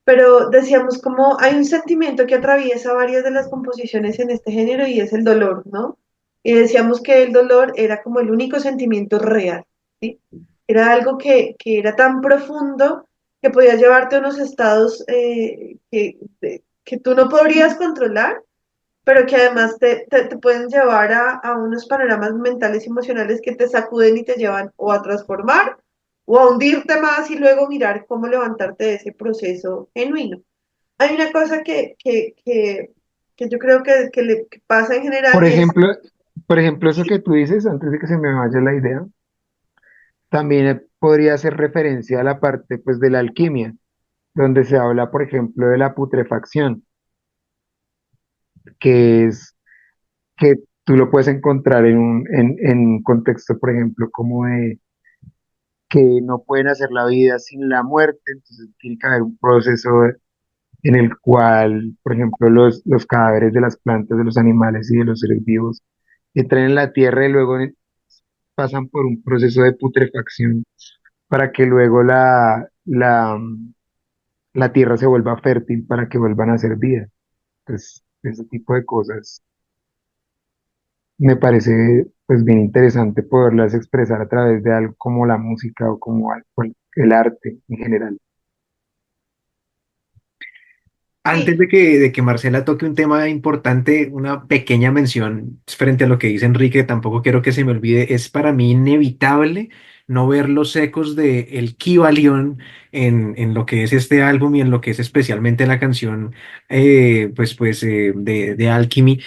pero decíamos como hay un sentimiento que atraviesa varias de las composiciones en este género y es el dolor, ¿no? Y decíamos que el dolor era como el único sentimiento real, ¿sí? Era algo que era tan profundo que podía llevarte a unos estados que tú no podrías controlar, pero que además te pueden llevar a unos panoramas mentales y emocionales que te sacuden y te llevan o a transformar o a hundirte más y luego mirar cómo levantarte de ese proceso genuino. Hay una cosa que yo creo que pasa en general Por y es, ejemplo, por ejemplo, eso que tú dices, antes de que se me vaya la idea, también podría hacer referencia a la parte pues de la alquimia, donde se habla, por ejemplo, de la putrefacción, que es que tú lo puedes encontrar en un contexto, por ejemplo, como de que no pueden hacer la vida sin la muerte, entonces tiene que haber un proceso en el cual, por ejemplo, los cadáveres de las plantas, de los animales y de los seres vivos entran en la tierra y luego pasan por un proceso de putrefacción para que luego la tierra se vuelva fértil para que vuelvan a ser vida. Pues ese tipo de cosas me parece pues bien interesante poderlas expresar a través de algo como la música o como el arte en general. Antes Sí, de que Marcela toque un tema importante, una pequeña mención frente a lo que dice Enrique, tampoco quiero que se me olvide, es para mí inevitable no ver los ecos de el Kybalión en lo que es este álbum y en lo que es especialmente la canción de Alchemy,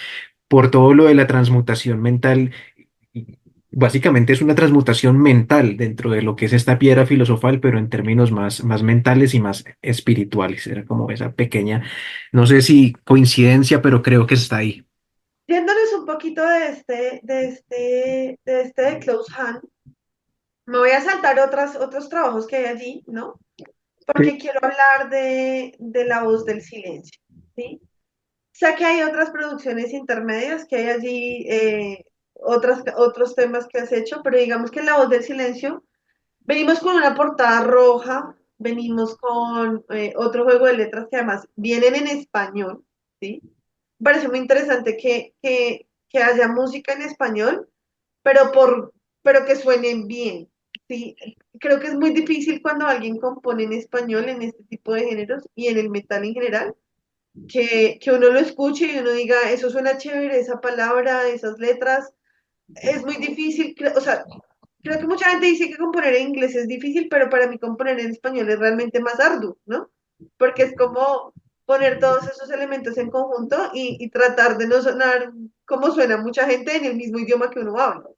por todo lo de la transmutación mental. Básicamente es una transmutación mental dentro de lo que es esta piedra filosofal, pero en términos más mentales y más espirituales. Era como esa pequeña, no sé si coincidencia, pero creo que está ahí. yéndonos un poquito de Close Hand, me voy a saltar otros trabajos que hay allí, ¿no? Sí, Porque quiero hablar de La Voz del Silencio, ¿sí? Sé que hay otras producciones intermedias, que hay allí otros temas que has hecho, pero digamos que en La Voz del Silencio venimos con una portada roja, venimos con otro juego de letras que además vienen en español, ¿sí? Me parece muy interesante que haya música en español, pero, pero que suenen bien, ¿sí? Creo que es muy difícil cuando alguien compone en español en este tipo de géneros y en el metal en general, que uno lo escuche y uno diga, eso suena chévere, esa palabra, esas letras, es muy difícil, o sea, creo que mucha gente dice que componer en inglés es difícil, pero para mí componer en español es realmente más arduo, ¿no? Porque es como poner todos esos elementos en conjunto y tratar de no sonar como suena mucha gente en el mismo idioma que uno habla.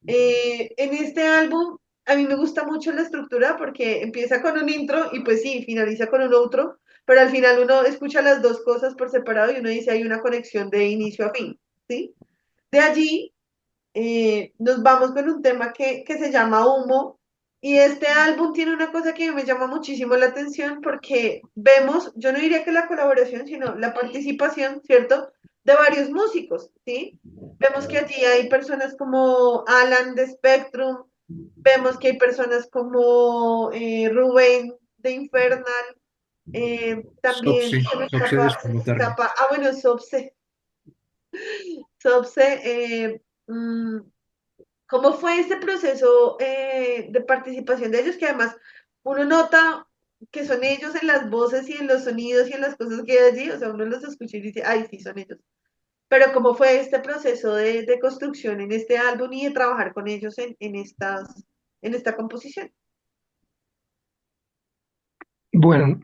En este álbum, a mí me gusta mucho la estructura porque empieza con un intro y pues sí, finaliza con un outro, pero al final uno escucha las dos cosas por separado y uno dice hay una conexión de inicio a fin, ¿sí? De allí nos vamos con un tema que se llama Humo. Y este álbum tiene una cosa que me llama muchísimo la atención porque vemos, yo no diría que la colaboración, sino la participación, ¿cierto? De varios músicos, ¿sí? Vemos que allí hay personas como Alan de Spectrum, vemos que hay personas como Rubén de Infernal, también Sopse, Sopse de se me Espumotarno. escapa, bueno, Sobse, mm, ¿cómo fue este proceso de participación de ellos? Que además uno nota que son ellos en las voces y en los sonidos y en las cosas que hay allí, o sea, uno los escucha y dice, ay, sí, son ellos. Pero ¿cómo fue este proceso de construcción en este álbum y de trabajar con ellos en esta composición? bueno,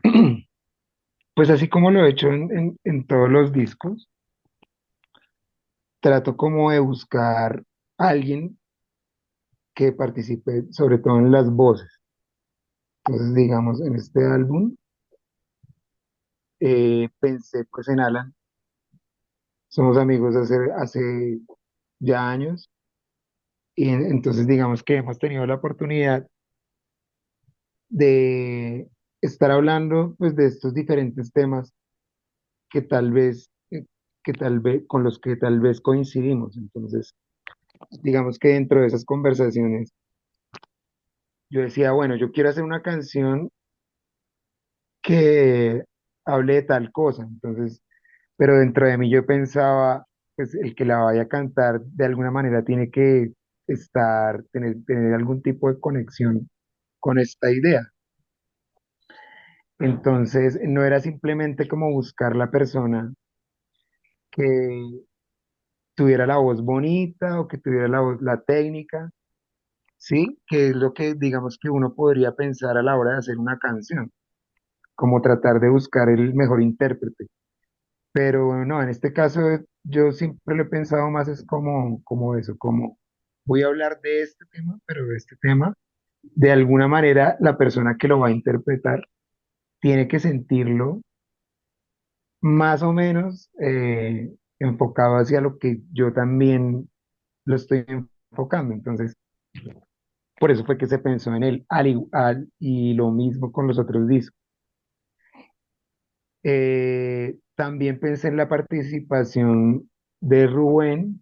pues así como lo he hecho en todos los discos, trato como de buscar a alguien que participe sobre todo en las voces. Entonces, digamos, en este álbum pensé pues en Alan, somos amigos hace ya años y entonces digamos que hemos tenido la oportunidad de estar hablando pues de estos diferentes temas que tal vez con los que tal vez coincidimos. Entonces, digamos que dentro de esas conversaciones yo decía, bueno, yo quiero hacer una canción que hable de tal cosa. Entonces, pero dentro de mí yo pensaba, pues el que la vaya a cantar de alguna manera tiene que tener algún tipo de conexión con esta idea. Entonces, no era simplemente como buscar la persona que tuviera la voz bonita o que tuviera la técnica, ¿sí? Que es lo que digamos que uno podría pensar a la hora de hacer una canción, como tratar de buscar el mejor intérprete. Pero no, en este caso yo siempre lo he pensado más es como eso, como voy a hablar de este tema, pero de este tema, de alguna manera la persona que lo va a interpretar tiene que sentirlo más o menos enfocado hacia lo que yo también lo estoy enfocando. Entonces, por eso fue que se pensó en él, y lo mismo con los otros discos. También pensé en la participación de Rubén,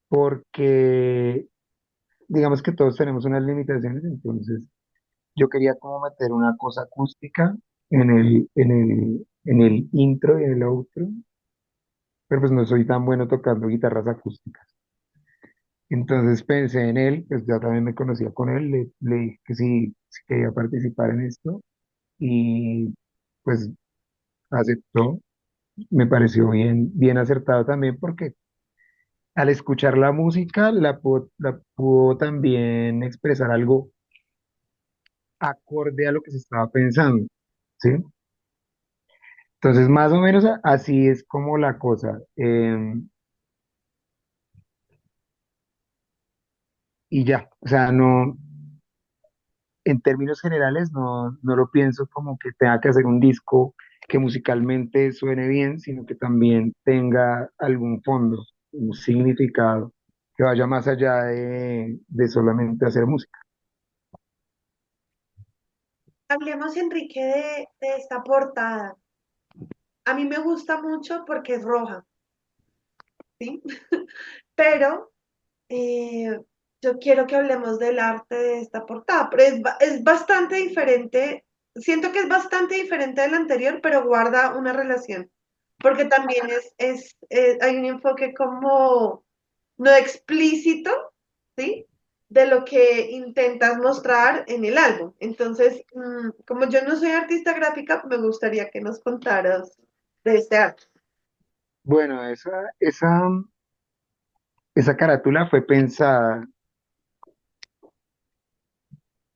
porque digamos que todos tenemos unas limitaciones, entonces yo quería como meter una cosa acústica en el intro y en el outro, pero pues no soy tan bueno tocando guitarras acústicas. Entonces pensé en él, pues ya también me conocía con él, le dije que sí quería participar en esto y pues aceptó. Me pareció bien acertado también porque al escuchar la música la pudo también expresar algo acorde a lo que se estaba pensando, ¿sí? Entonces, más o menos así es como la cosa. Y ya, o sea, no, en términos generales no lo pienso como que tenga que hacer un disco que musicalmente suene bien, sino que también tenga algún fondo, un significado, que vaya más allá de solamente hacer música. Hablemos, Enrique, de esta portada. A mí me gusta mucho porque es roja, ¿sí? Pero eh, yo quiero que hablemos del arte de esta portada, pero es bastante diferente, siento que es bastante diferente del anterior, pero guarda una relación, porque también hay un enfoque como no explícito, ¿sí? De lo que intentas mostrar en el álbum. Entonces, como yo no soy artista gráfica, me gustaría que nos contaras de este arte. Bueno, esa carátula fue pensada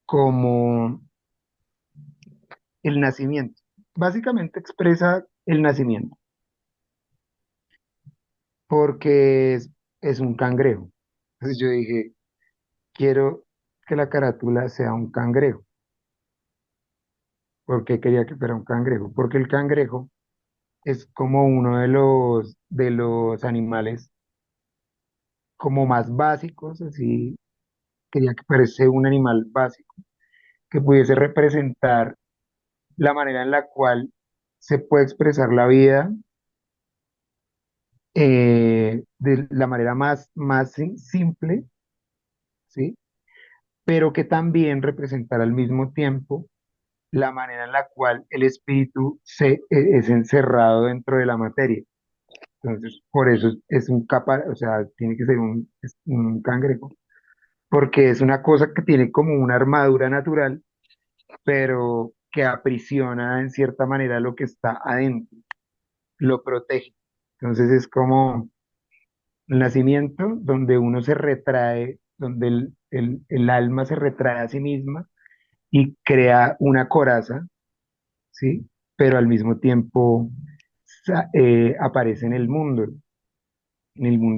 como el nacimiento. Básicamente expresa el nacimiento, porque es un cangrejo. Entonces yo dije, quiero que la carátula sea un cangrejo. ¿Por qué quería que fuera un cangrejo? Porque el cangrejo es como uno de los animales como más básicos, así quería que fuese un animal básico, que pudiese representar la manera en la cual se puede expresar la vida de la manera más simple, ¿sí? Pero que también representar al mismo tiempo la manera en la cual el espíritu es encerrado dentro de la materia. Entonces, por eso es un capa, o sea, tiene que ser un cangrejo, porque es una cosa que tiene como una armadura natural, pero que aprisiona en cierta manera lo que está adentro, lo protege. Entonces es como el nacimiento donde uno se retrae, donde el alma se retrae a sí misma y crea una coraza, ¿sí? Pero al mismo tiempo aparece en el mundo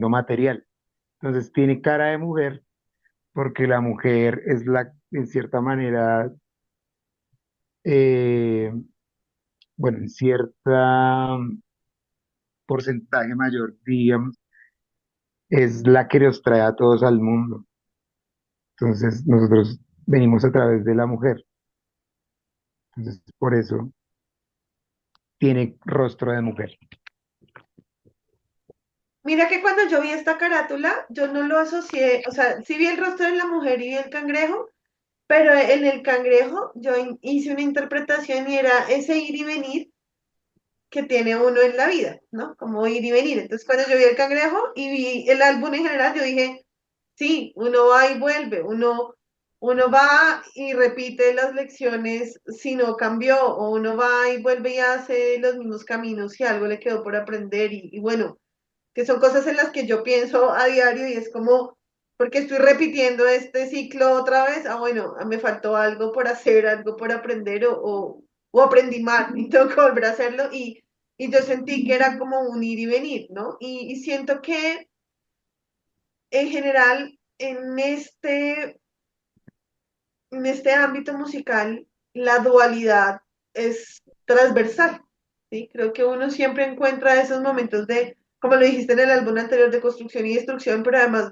material. Entonces tiene cara de mujer porque la mujer es en cierta manera, eh, bueno, en cierta porcentaje mayor, digamos, es la que nos trae a todos al mundo. Entonces nosotros venimos a través de la mujer. Entonces por eso tiene rostro de mujer. Mira que cuando yo vi esta carátula, yo no lo asocié, o sea, sí vi el rostro de la mujer y vi el cangrejo, pero en el cangrejo yo hice una interpretación y era ese ir y venir que tiene uno en la vida, ¿no? Como ir y venir. Entonces, cuando yo vi el cangrejo y vi el álbum en general, yo dije, sí, uno va y vuelve, uno va y repite las lecciones si no cambió, o uno va y vuelve y hace los mismos caminos si algo le quedó por aprender, y bueno, que son cosas en las que yo pienso a diario y es como, porque estoy repitiendo este ciclo otra vez, bueno, me faltó algo por hacer, algo por aprender o aprendí mal y tengo que volver a hacerlo y yo sentí que era como un ir y venir, ¿no? Y siento que en general en este ámbito musical la dualidad es transversal, ¿sí? Creo que uno siempre encuentra esos momentos de, como lo dijiste en el álbum anterior, de construcción y destrucción, pero además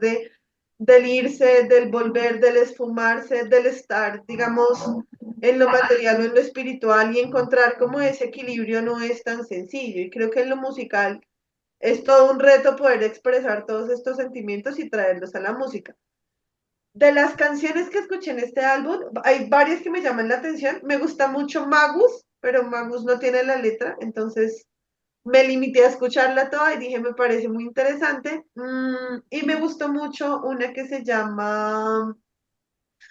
del irse, del volver, del esfumarse, del estar, digamos, en lo material o en lo espiritual y encontrar como ese equilibrio no es tan sencillo. Y creo que en lo musical es todo un reto poder expresar todos estos sentimientos y traerlos a la música. De las canciones que escuché en este álbum, hay varias que me llaman la atención. Me gusta mucho Magus, pero Magus no tiene la letra, entonces me limité a escucharla toda y dije, me parece muy interesante. Y me gustó mucho una que se llama,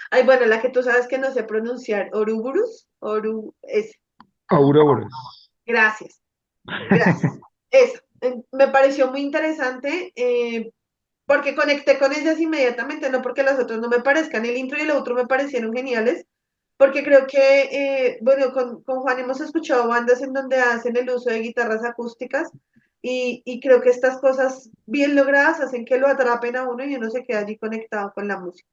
ay, bueno, la que tú sabes que no sé pronunciar, Ouroboros, es, Ouroboros. gracias, gracias. Esa, me pareció muy interesante porque conecté con ellas inmediatamente, no porque las otras no me parezcan, el intro y el outro me parecieron geniales, porque creo que, bueno, con Juan hemos escuchado bandas en donde hacen el uso de guitarras acústicas y creo que estas cosas bien logradas hacen que lo atrapen a uno y uno se queda allí conectado con la música.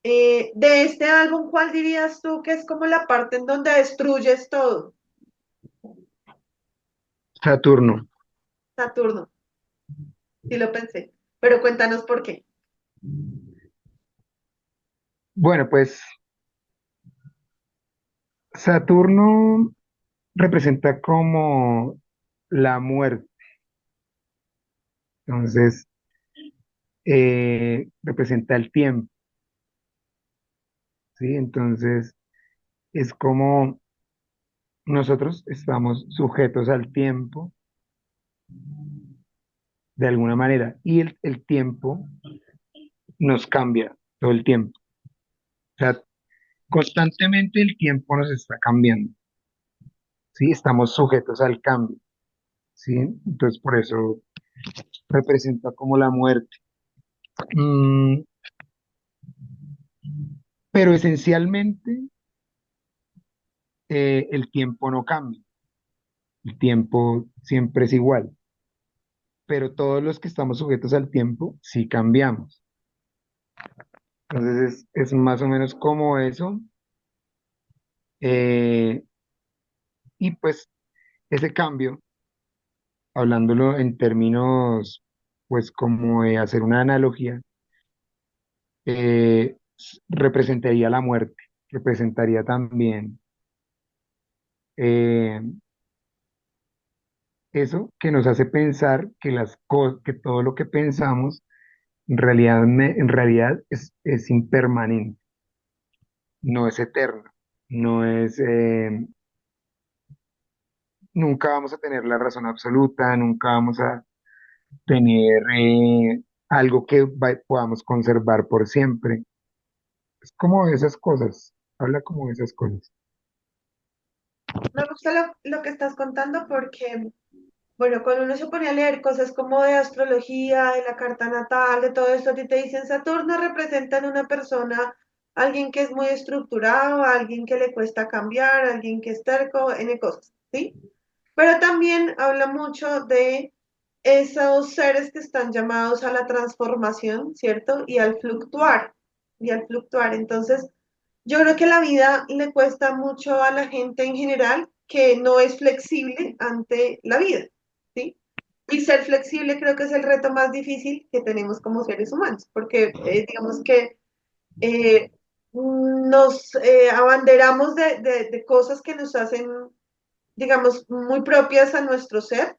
De este álbum, ¿cuál dirías tú que es como la parte en donde destruyes todo? Saturno. Saturno, sí lo pensé, pero cuéntanos por qué. Bueno, pues Saturno representa como la muerte. Entonces, representa el tiempo, ¿sí? Entonces, es como nosotros estamos sujetos al tiempo de alguna manera y el tiempo nos cambia todo el tiempo. O sea, constantemente el tiempo nos está cambiando, ¿sí? Estamos sujetos al cambio, ¿sí? Entonces, por eso representa como la muerte. Mm, pero esencialmente, el tiempo no cambia, el tiempo siempre es igual, pero todos los que estamos sujetos al tiempo sí cambiamos. Entonces es más o menos como eso. eh, y pues ese cambio, hablándolo en términos, pues como de hacer una analogía, representaría la muerte, representaría también eh, eso que nos hace pensar que que todo lo que pensamos en realidad es impermanente, no es eterno, no es, nunca vamos a tener la razón absoluta, nunca vamos a tener algo que podamos conservar por siempre. Es como de esas cosas, habla como de esas cosas. Me gusta lo que estás contando porque bueno, cuando uno se pone a leer cosas como de astrología, de la carta natal, de todo esto, a ti te dicen Saturno representa en una persona alguien que es muy estructurado, alguien que le cuesta cambiar, alguien que es terco, N cosas, ¿sí? Pero también habla mucho de esos seres que están llamados a la transformación, ¿cierto? Y al fluctuar. Entonces, yo creo que la vida le cuesta mucho a la gente en general que no es flexible ante la vida, ¿sí? Y ser flexible creo que es el reto más difícil que tenemos como seres humanos, porque digamos que eh, nos abanderamos de cosas que nos hacen, digamos, muy propias a nuestro ser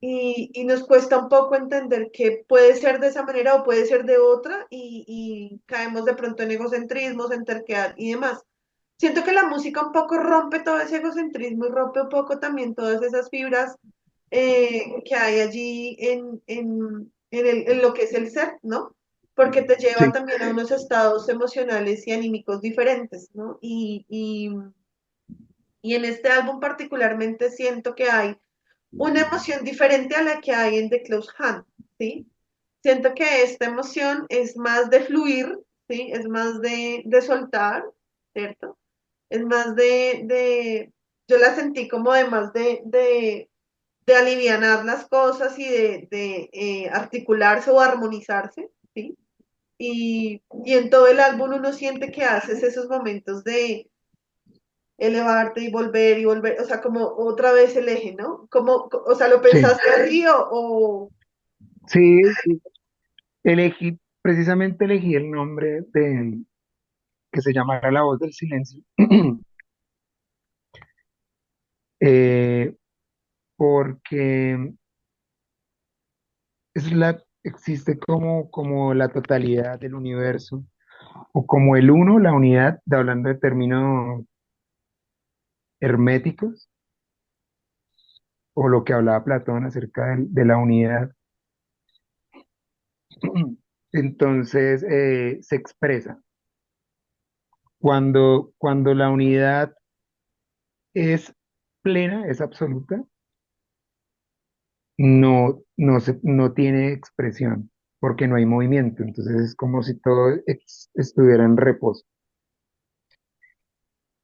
y nos cuesta un poco entender que puede ser de esa manera o puede ser de otra y caemos de pronto en egocentrismos, en terquedad y demás. Siento que la música un poco rompe todo ese egocentrismo y rompe un poco también todas esas fibras que hay allí en lo que es el ser, ¿no? Porque te lleva Sí, también a unos estados emocionales y anímicos diferentes, ¿no? Y en este álbum particularmente siento que hay una emoción diferente a la que hay en The Close Hand, ¿sí? Siento que esta emoción es más de fluir, ¿sí? Es más de soltar, ¿cierto? Es más yo la sentí como de más de alivianar las cosas y de articularse o armonizarse, ¿sí? Y en todo el álbum uno siente que haces esos momentos de elevarte y volver, o sea, como otra vez el eje, ¿no? Como, o sea, ¿lo sí, pensaste así o... sí, elegí precisamente elegí el nombre de que se llamara La Voz del Silencio, eh, porque existe como la totalidad del universo, o como el uno, la unidad, hablando de términos herméticos, o lo que hablaba Platón acerca de la unidad. Entonces, se expresa. Cuando la unidad es plena, es absoluta, no tiene expresión, porque no hay movimiento. Entonces es como si todo estuviera en reposo.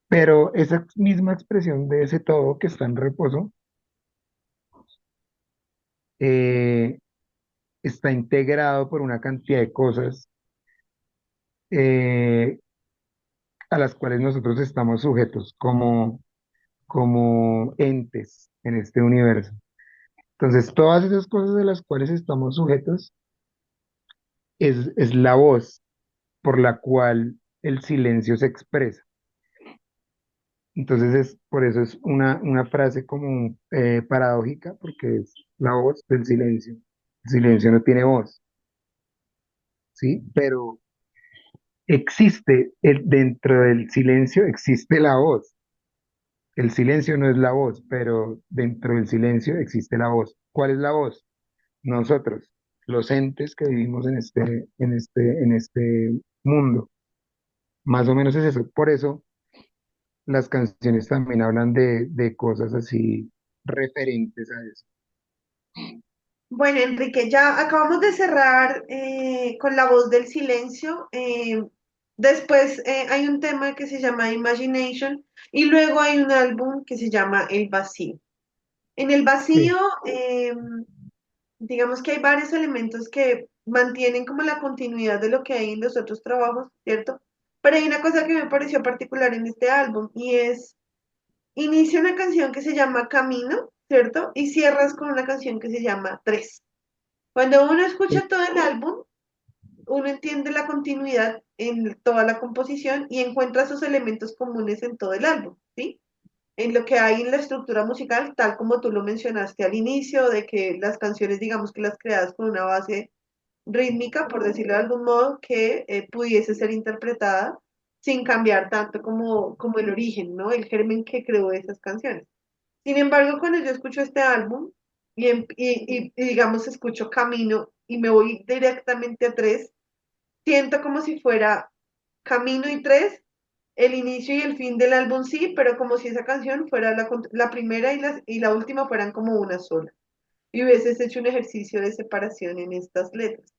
Pero esa misma expresión de ese todo que está en reposo eh, está integrado por una cantidad de cosas eh, a las cuales nosotros estamos sujetos como entes en este universo. Entonces, todas esas cosas de las cuales estamos sujetos es la voz por la cual el silencio se expresa. Entonces, por eso es una frase como paradójica, porque es la voz del silencio. El silencio no tiene voz, ¿sí? Pero dentro del silencio existe la voz. El silencio no es la voz, pero dentro del silencio existe la voz. ¿Cuál es la voz? Nosotros, los entes que vivimos en este mundo. Más o menos es eso. Por eso las canciones también hablan de cosas así referentes a eso. Bueno, Enrique, ya acabamos de cerrar con La Voz del Silencio. Después hay un tema que se llama Imagination y luego hay un álbum que se llama El Vacío. En El Sí. Vacío, digamos que hay varios elementos que mantienen como la continuidad de lo que hay en los otros trabajos, ¿cierto? Pero hay una cosa que me pareció particular en este álbum y es, inicia una canción que se llama Camino, ¿cierto? Y cierras con una canción que se llama Tres. Cuando uno Sí. escucha todo el álbum, uno entiende la continuidad en toda la composición y encuentra sus elementos comunes en todo el álbum, ¿sí? En lo que hay en la estructura musical, tal como tú lo mencionaste al inicio, de que las canciones, digamos que las creadas con una base rítmica, por decirlo de algún modo, que pudiese ser interpretada sin cambiar tanto como el origen, ¿no? El germen que creó esas canciones. Sin embargo, cuando yo escucho este álbum y digamos escucho Camino y me voy directamente a Tres, siento como si fuera Camino y Tres, el inicio y el fin del álbum sí, pero como si esa canción fuera la primera y la última fueran como una sola. Y hubieses hecho un ejercicio de separación en estas letras.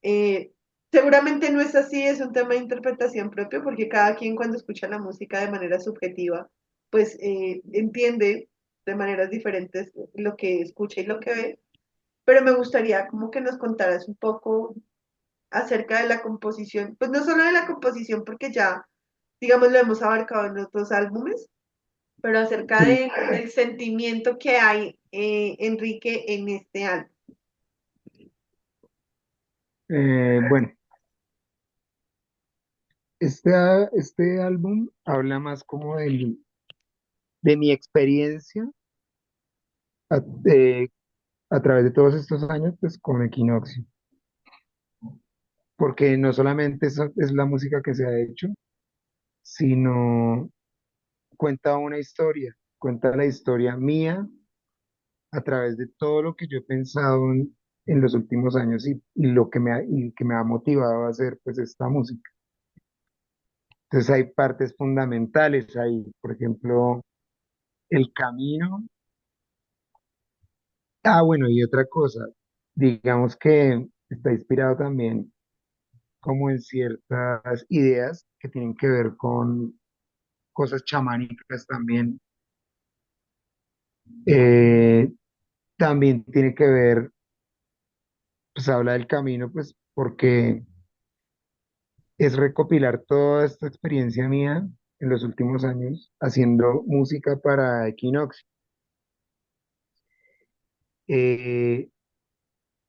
Eh, Seguramente no es así, es un tema de interpretación propio, porque cada quien cuando escucha la música de manera subjetiva, pues entiende de maneras diferentes lo que escucha y lo que ve. Pero me gustaría como que nos contaras un poco acerca de la composición, pues no solo de la composición, porque ya, digamos, lo hemos abarcado en otros álbumes, pero acerca Sí. del sentimiento que hay, Enrique, en este álbum. Bueno, este álbum habla más como de mi experiencia a, eh, a través de todos estos años, pues con Equinoccio, porque no solamente es la música que se ha hecho, sino cuenta una historia, cuenta la historia mía a través de todo lo que yo he pensado en los últimos años y lo que me ha motivado a hacer pues esta música. Entonces hay partes fundamentales ahí, por ejemplo, el camino. Ah, bueno, y otra cosa, digamos que está inspirado también como en ciertas ideas que tienen que ver con cosas chamánicas también. Eh, También tiene que ver, pues habla del camino, pues porque es recopilar toda esta experiencia mía en los últimos años haciendo música para Equinox. Eh,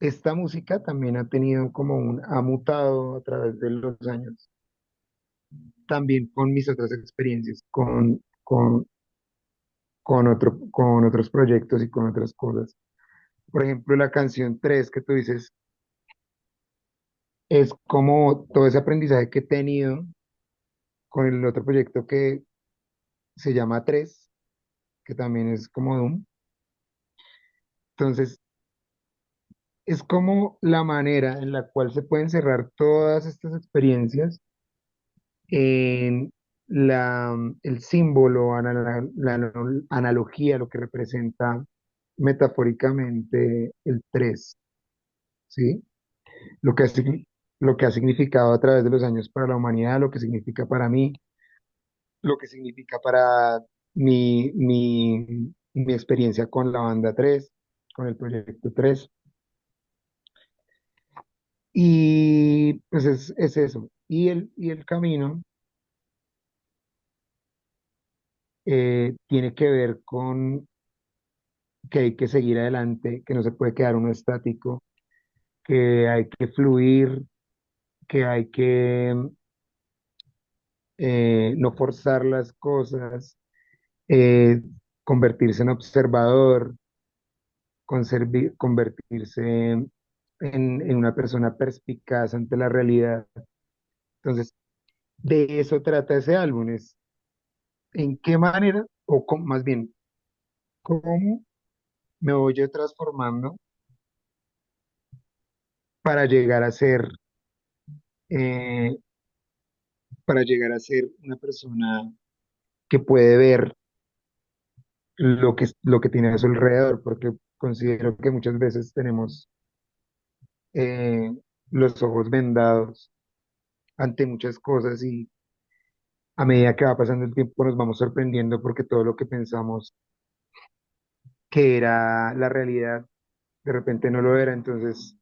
esta música también ha tenido como ha mutado a través de los años, también con mis otras experiencias, con otros proyectos y con otras cosas. Por ejemplo, la canción 3 que tú dices, es como todo ese aprendizaje que he tenido con el otro proyecto que se llama 3 que también es como Doom. Entonces, es como la manera en la cual se pueden cerrar todas estas experiencias en el símbolo, analogía, lo que representa metafóricamente el 3, ¿sí? Lo que lo que ha significado a través de los años para la humanidad, lo que significa para mí, lo que significa para mi experiencia con la banda 3, con el proyecto 3. Y pues es eso. Y el camino tiene que ver con que hay que seguir adelante, que no se puede quedar uno estático, que hay que fluir, que hay que no forzar las cosas, eh, convertirse en observador, convertirse en una persona perspicaz ante la realidad. Entonces, de eso trata ese álbum, es en qué manera, más bien, cómo me voy yo transformando para llegar a ser, eh, para llegar a ser una persona que puede ver lo que tiene a su alrededor, porque considero que muchas veces tenemos eh, los ojos vendados ante muchas cosas y a medida que va pasando el tiempo nos vamos sorprendiendo porque todo lo que pensamos que era la realidad de repente no lo era. Entonces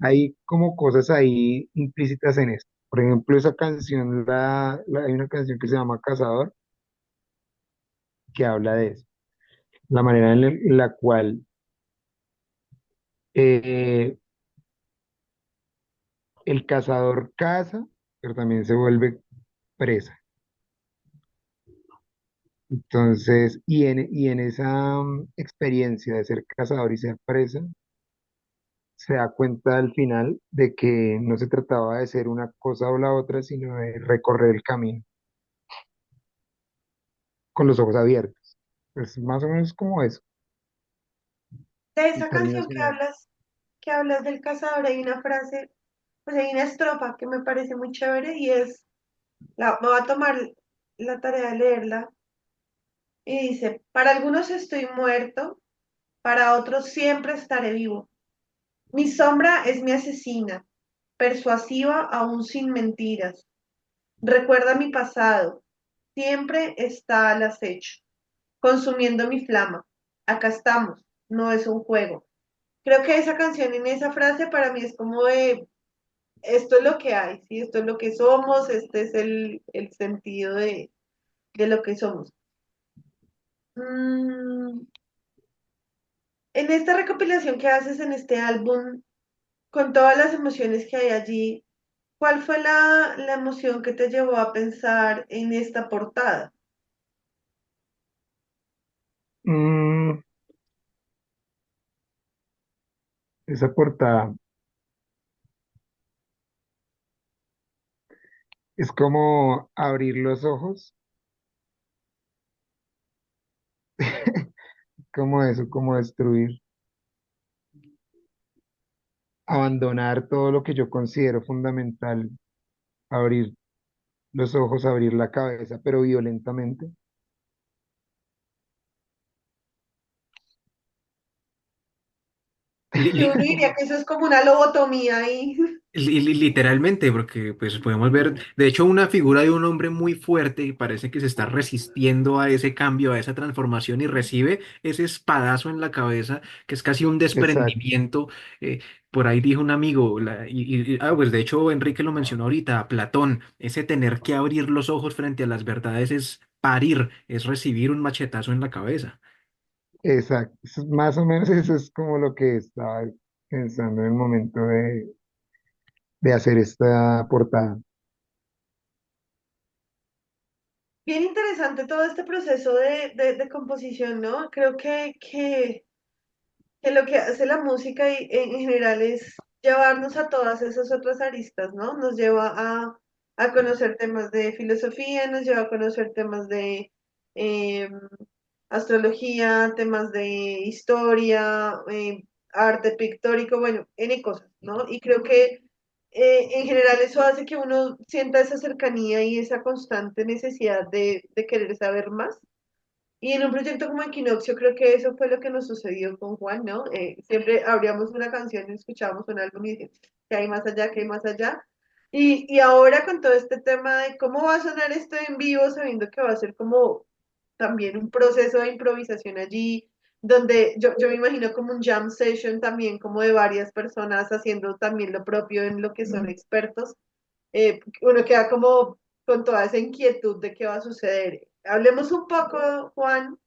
hay como cosas ahí implícitas en eso. Por ejemplo, esa canción, hay una canción que se llama Cazador que habla de eso, la manera en la cual eh, el cazador caza, pero también se vuelve presa. Entonces, y en esa experiencia de ser cazador y ser presa, se da cuenta al final de que no se trataba de ser una cosa o la otra, sino de recorrer el camino con los ojos abiertos. Es más o menos como eso, De en esa términos canción generales. que hablas del cazador, hay una frase, pues hay una estrofa que me parece muy chévere y es, me voy a tomar la tarea de leerla y dice, para algunos estoy muerto, para otros siempre estaré vivo. Mi sombra es mi asesina, persuasiva aún sin mentiras. Recuerda mi pasado, siempre está al acecho, consumiendo mi flama. Acá estamos, no es un juego. Creo que esa canción en esa frase para mí es como de, esto es lo que hay, ¿sí? Esto es lo que somos, este es el sentido de lo que somos. Mm, en esta recopilación que haces en este álbum, con todas las emociones que hay allí, ¿cuál fue la emoción que te llevó a pensar en esta portada? Mm, esa portada es como abrir los ojos, como eso, como destruir, abandonar todo lo que yo considero fundamental, abrir los ojos, abrir la cabeza, pero violentamente. Li- Yo li- diría que eso es como una lobotomía ahí. Literalmente, porque pues podemos ver, de hecho, una figura de un hombre muy fuerte y parece que se está resistiendo a ese cambio, a esa transformación y recibe ese espadazo en la cabeza que es casi un Exacto, desprendimiento. Por ahí dijo un amigo, pues de hecho Enrique lo mencionó ahorita, a Platón, ese tener que abrir los ojos frente a las verdades es parir, es recibir un machetazo en la cabeza. exacto. Más o menos eso es como lo que estaba. pensando en el momento de hacer esta portada. Bien interesante todo este proceso de composición, ¿no? Creo que lo que hace la música en general es llevarnos a todas esas otras aristas, ¿no? Nos lleva a conocer temas de filosofía, nos lleva a conocer temas de eh, astrología, temas de historia, arte pictórico, bueno, N cosas, ¿no? Y creo que en general eso hace que uno sienta esa cercanía y esa constante necesidad de querer saber más. Y en un proyecto como Equinoccio, creo que eso fue lo que nos sucedió con Juan, ¿no? Siempre abríamos una canción y escuchábamos un álbum y decíamos, ¿qué hay más allá? ¿Qué hay más allá? Y ahora con todo este tema de cómo va a sonar esto en vivo, sabiendo que va a ser como también un proceso de improvisación allí, donde yo me imagino como un jam session también, como de varias personas haciendo también lo propio en lo que son expertos, uno queda como con toda esa inquietud de qué va a suceder. Hablemos un poco, Juan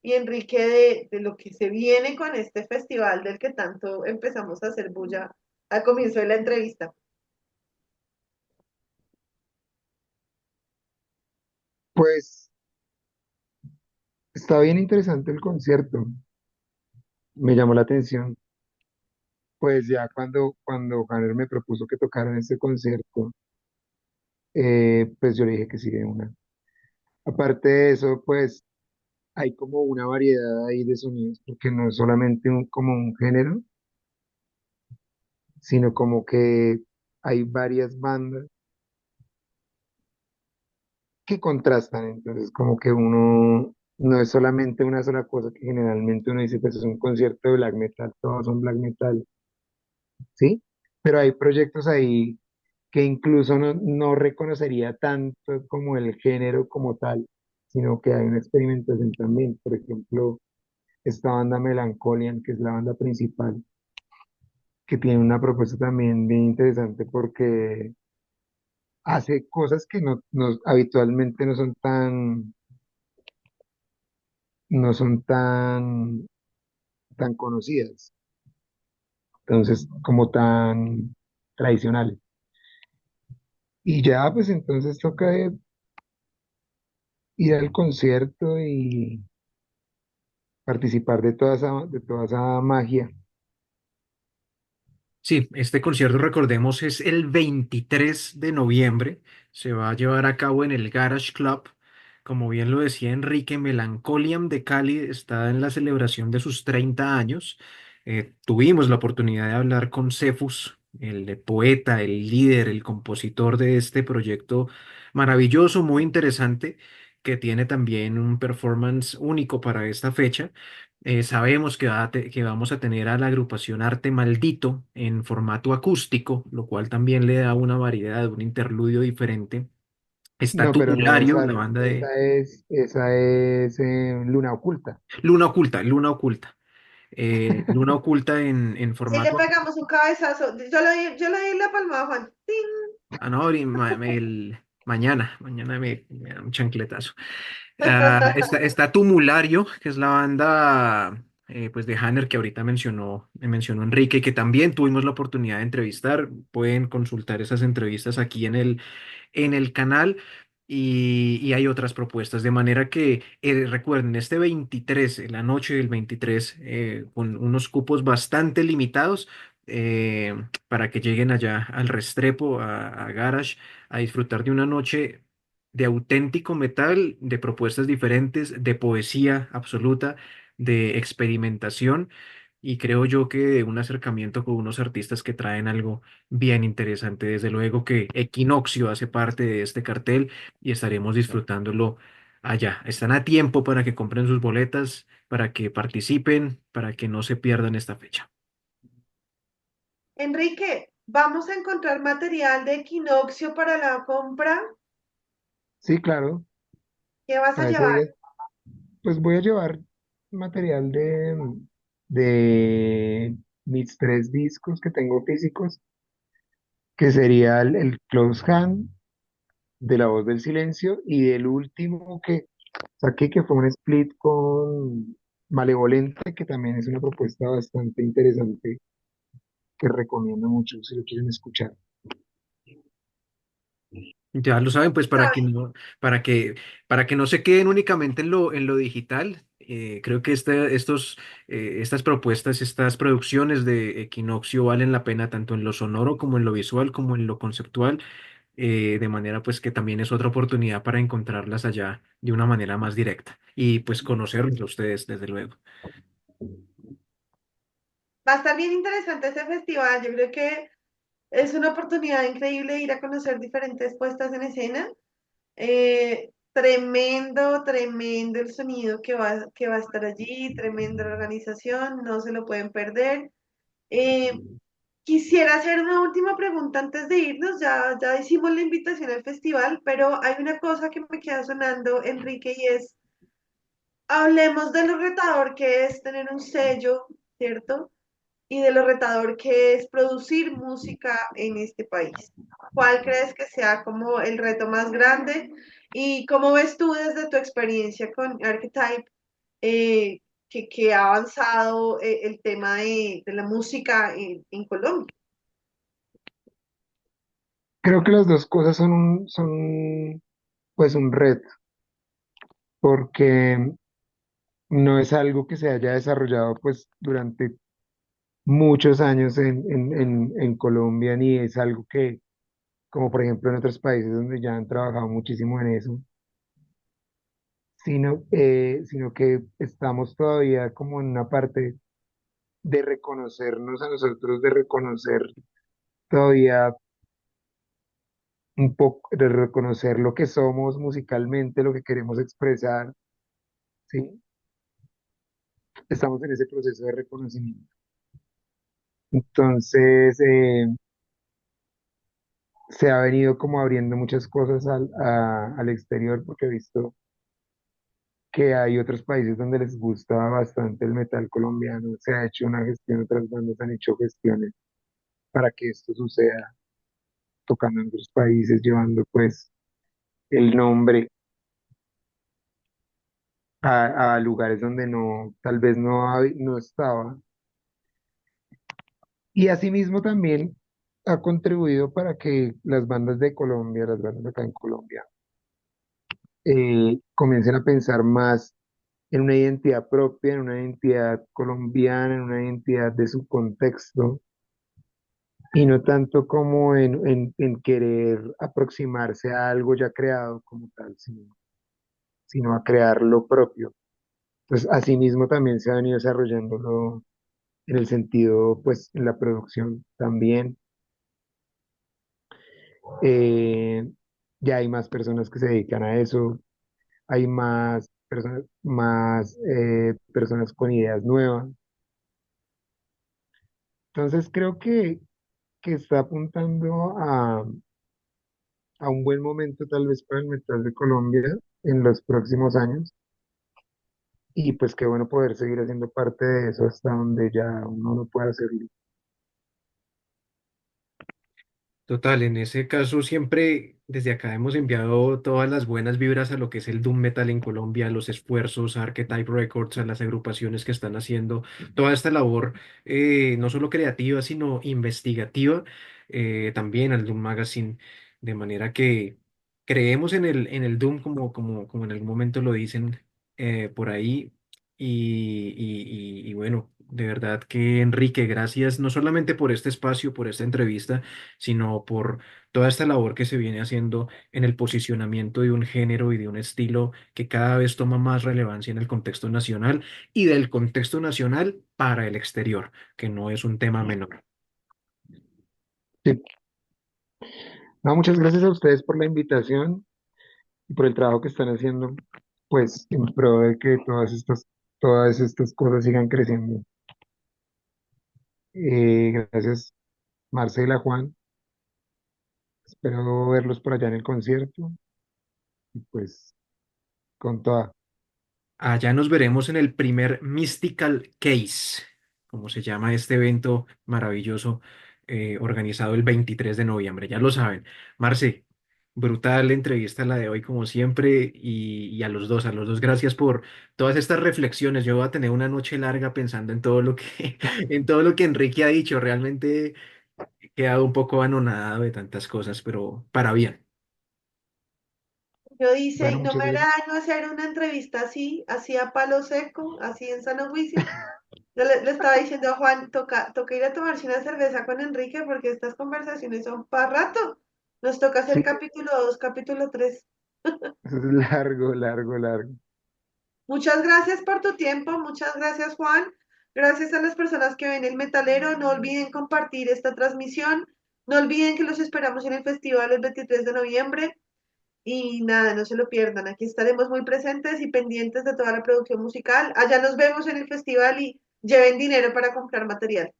y Enrique, de lo que se viene con este festival del que tanto empezamos a hacer bulla al comienzo de la entrevista. Pues está bien interesante el concierto, me llamó la atención. Pues ya cuando Janer me propuso que tocara en este concierto, pues yo le dije que sí de una. Aparte de eso, pues hay como una variedad ahí de sonidos, porque no es solamente como un género, sino como que hay varias bandas que contrastan. Entonces, como que uno no es solamente una sola cosa que generalmente uno dice, pues es un concierto de black metal, todos son black metal, ¿sí? Pero hay proyectos ahí que incluso no reconocería tanto como el género como tal, sino que hay una experimentación también. Por ejemplo, esta banda Melancholian, que es la banda principal, que tiene una propuesta también bien interesante porque hace cosas que habitualmente no son tan conocidas, entonces como tan tradicionales. Y ya, pues entonces toca ir al concierto y participar de toda esa magia. Sí, este concierto, recordemos, es el 23 de noviembre. Se va a llevar a cabo en el Garage Club. Como bien lo decía Enrique, Melancholiam de Cali está en la celebración de sus 30 años. Tuvimos la oportunidad de hablar con Cefus, el poeta, el líder, el compositor de este proyecto maravilloso, muy interesante, que tiene también un performance único para esta fecha. Sabemos que vamos a tener a la agrupación Arte Maldito en formato acústico, lo cual también le da una variedad, un interludio diferente. Está No, pero no es Tubulario, la arte, banda de esa es Luna Oculta. Luna Oculta, Luna Oculta. Luna Oculta en Si le formato... pegamos un cabezazo, yo le di la palma a Juan. ¡Tin! Ah, no, mañana me da un chancletazo. Está Tumulario, que es la banda pues de Hanner que ahorita mencionó Enrique, que también tuvimos la oportunidad de entrevistar. Pueden consultar esas entrevistas aquí en el canal. Y hay otras propuestas, de manera que recuerden, este 23, en la noche del 23, con unos cupos bastante limitados, para que lleguen allá al Restrepo, a Garage, a disfrutar de una noche de auténtico metal, de propuestas diferentes, de poesía absoluta, de experimentación. Y creo yo que de un acercamiento con unos artistas que traen algo bien interesante. Desde luego que Equinoccio hace parte de este cartel y estaremos disfrutándolo allá. Están a tiempo para que compren sus boletas, para que participen, para que no se pierdan esta fecha. Enrique, ¿vamos a encontrar material de equinoccio para la compra? Sí, claro, ¿Qué vas a para ese llevar? día, pues voy a llevar material de mis 3 discos que tengo físicos, que sería el Close Hand, de La Voz del Silencio, y el último que saqué, que fue un split con Malevolente, que también es una propuesta bastante interesante que recomiendo mucho si lo quieren escuchar. Ya lo saben, pues para que, para que no se queden únicamente en lo digital, creo que estas propuestas, estas producciones de Equinoccio valen la pena tanto en lo sonoro como en lo visual, como en lo conceptual, de manera pues que también es otra oportunidad para encontrarlas allá de una manera más directa y pues conocerlos a ustedes, desde luego. Va a estar bien interesante ese festival. Yo creo que es una oportunidad increíble ir a conocer diferentes puestas en escena. Tremendo, tremendo el sonido que va a estar allí, tremenda la organización, no se lo pueden perder. Eh, Quisiera hacer una última pregunta antes de irnos, ya hicimos la invitación al festival, pero hay una cosa que me queda sonando, Enrique, y es, hablemos de lo retador que es tener un sello, ¿cierto? Y de lo retador que es producir música en este país. ¿Cuál crees que sea como el reto más grande? ¿Y cómo ves tú desde tu experiencia con Archetype que ha avanzado el tema de la música en Colombia? Creo que las dos cosas son pues un reto, porque no es algo que se haya desarrollado pues durante muchos años en Colombia, ni es algo que, como por ejemplo en otros países donde ya han trabajado muchísimo en eso, sino que estamos todavía como en una parte de reconocernos a nosotros, de reconocer todavía un poco, de reconocer lo que somos musicalmente, lo que queremos expresar, ¿sí? Estamos en ese proceso de reconocimiento. Entonces, se ha venido como abriendo muchas cosas al exterior porque he visto que hay otros países donde les gusta bastante el metal colombiano. Se ha hecho una gestión, otras bandas han hecho gestiones para que esto suceda, tocando en otros países, llevando pues el nombre a lugares donde no, tal vez no estaba. Y asimismo también ha contribuido para que las bandas de Colombia, las bandas acá en Colombia, comiencen a pensar más en una identidad propia, en una identidad colombiana, en una identidad de su contexto, y no tanto como en querer aproximarse a algo ya creado como tal, sino a crear lo propio. Entonces, asimismo también se ha venido desarrollándolo en el sentido, pues, en la producción también. Eh, ya hay más personas que se dedican a eso, hay más personas con ideas nuevas. Entonces creo que está apuntando a un buen momento tal vez para el metal de Colombia en los próximos años. Y pues qué bueno poder seguir haciendo parte de eso hasta donde ya uno no pueda hacerlo. Total, en ese caso siempre desde acá hemos enviado todas las buenas vibras a lo que es el Doom Metal en Colombia, a los esfuerzos, a Archetype Records, a las agrupaciones que están haciendo toda esta labor, no solo creativa, sino investigativa, también al Doom Magazine, de manera que creemos en el Doom como en algún momento lo dicen por ahí. Y bueno, de verdad que Enrique, gracias no solamente por este espacio, por esta entrevista, sino por toda esta labor que se viene haciendo en el posicionamiento de un género y de un estilo que cada vez toma más relevancia en el contexto nacional y del contexto nacional para el exterior, que no es un tema menor. Sí. No, muchas gracias a ustedes por la invitación y por el trabajo que están haciendo, pues en pro de que todas estas cosas sigan creciendo. Gracias, Marcela, Juan. Espero verlos por allá en el concierto y pues con toda. Allá nos veremos en el primer Mystical Case, como se llama este evento maravilloso organizado el 23 de noviembre. Ya lo saben. Marce, Brutal entrevista la de hoy, como siempre, y a los dos, gracias por todas estas reflexiones. Yo voy a tener una noche larga pensando en todo lo que, en todo lo que Enrique ha dicho. Realmente he quedado un poco anonadado de tantas cosas, pero para bien. Yo dice, y Bueno, no muchas me hará gracias. daño hacer una entrevista así, así a palo seco, así en sano juicio. Yo le estaba diciendo a Juan, toca ir a tomarse una cerveza con Enrique porque estas conversaciones son para rato. Nos toca hacer Sí, capítulo 2, capítulo 3. eso es largo, largo, largo. Muchas gracias por tu tiempo, muchas gracias Juan. Gracias a las personas que ven el metalero. No olviden compartir esta transmisión. No olviden que los esperamos en el festival el 23 de noviembre. Y nada, no se lo pierdan. Aquí estaremos muy presentes y pendientes de toda la producción musical. Allá nos vemos en el festival y lleven dinero para comprar material.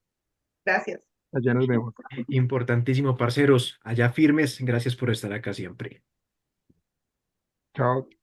Gracias. Allá nos vemos. Importantísimo, parceros. Allá firmes. Gracias por estar acá siempre. Chao.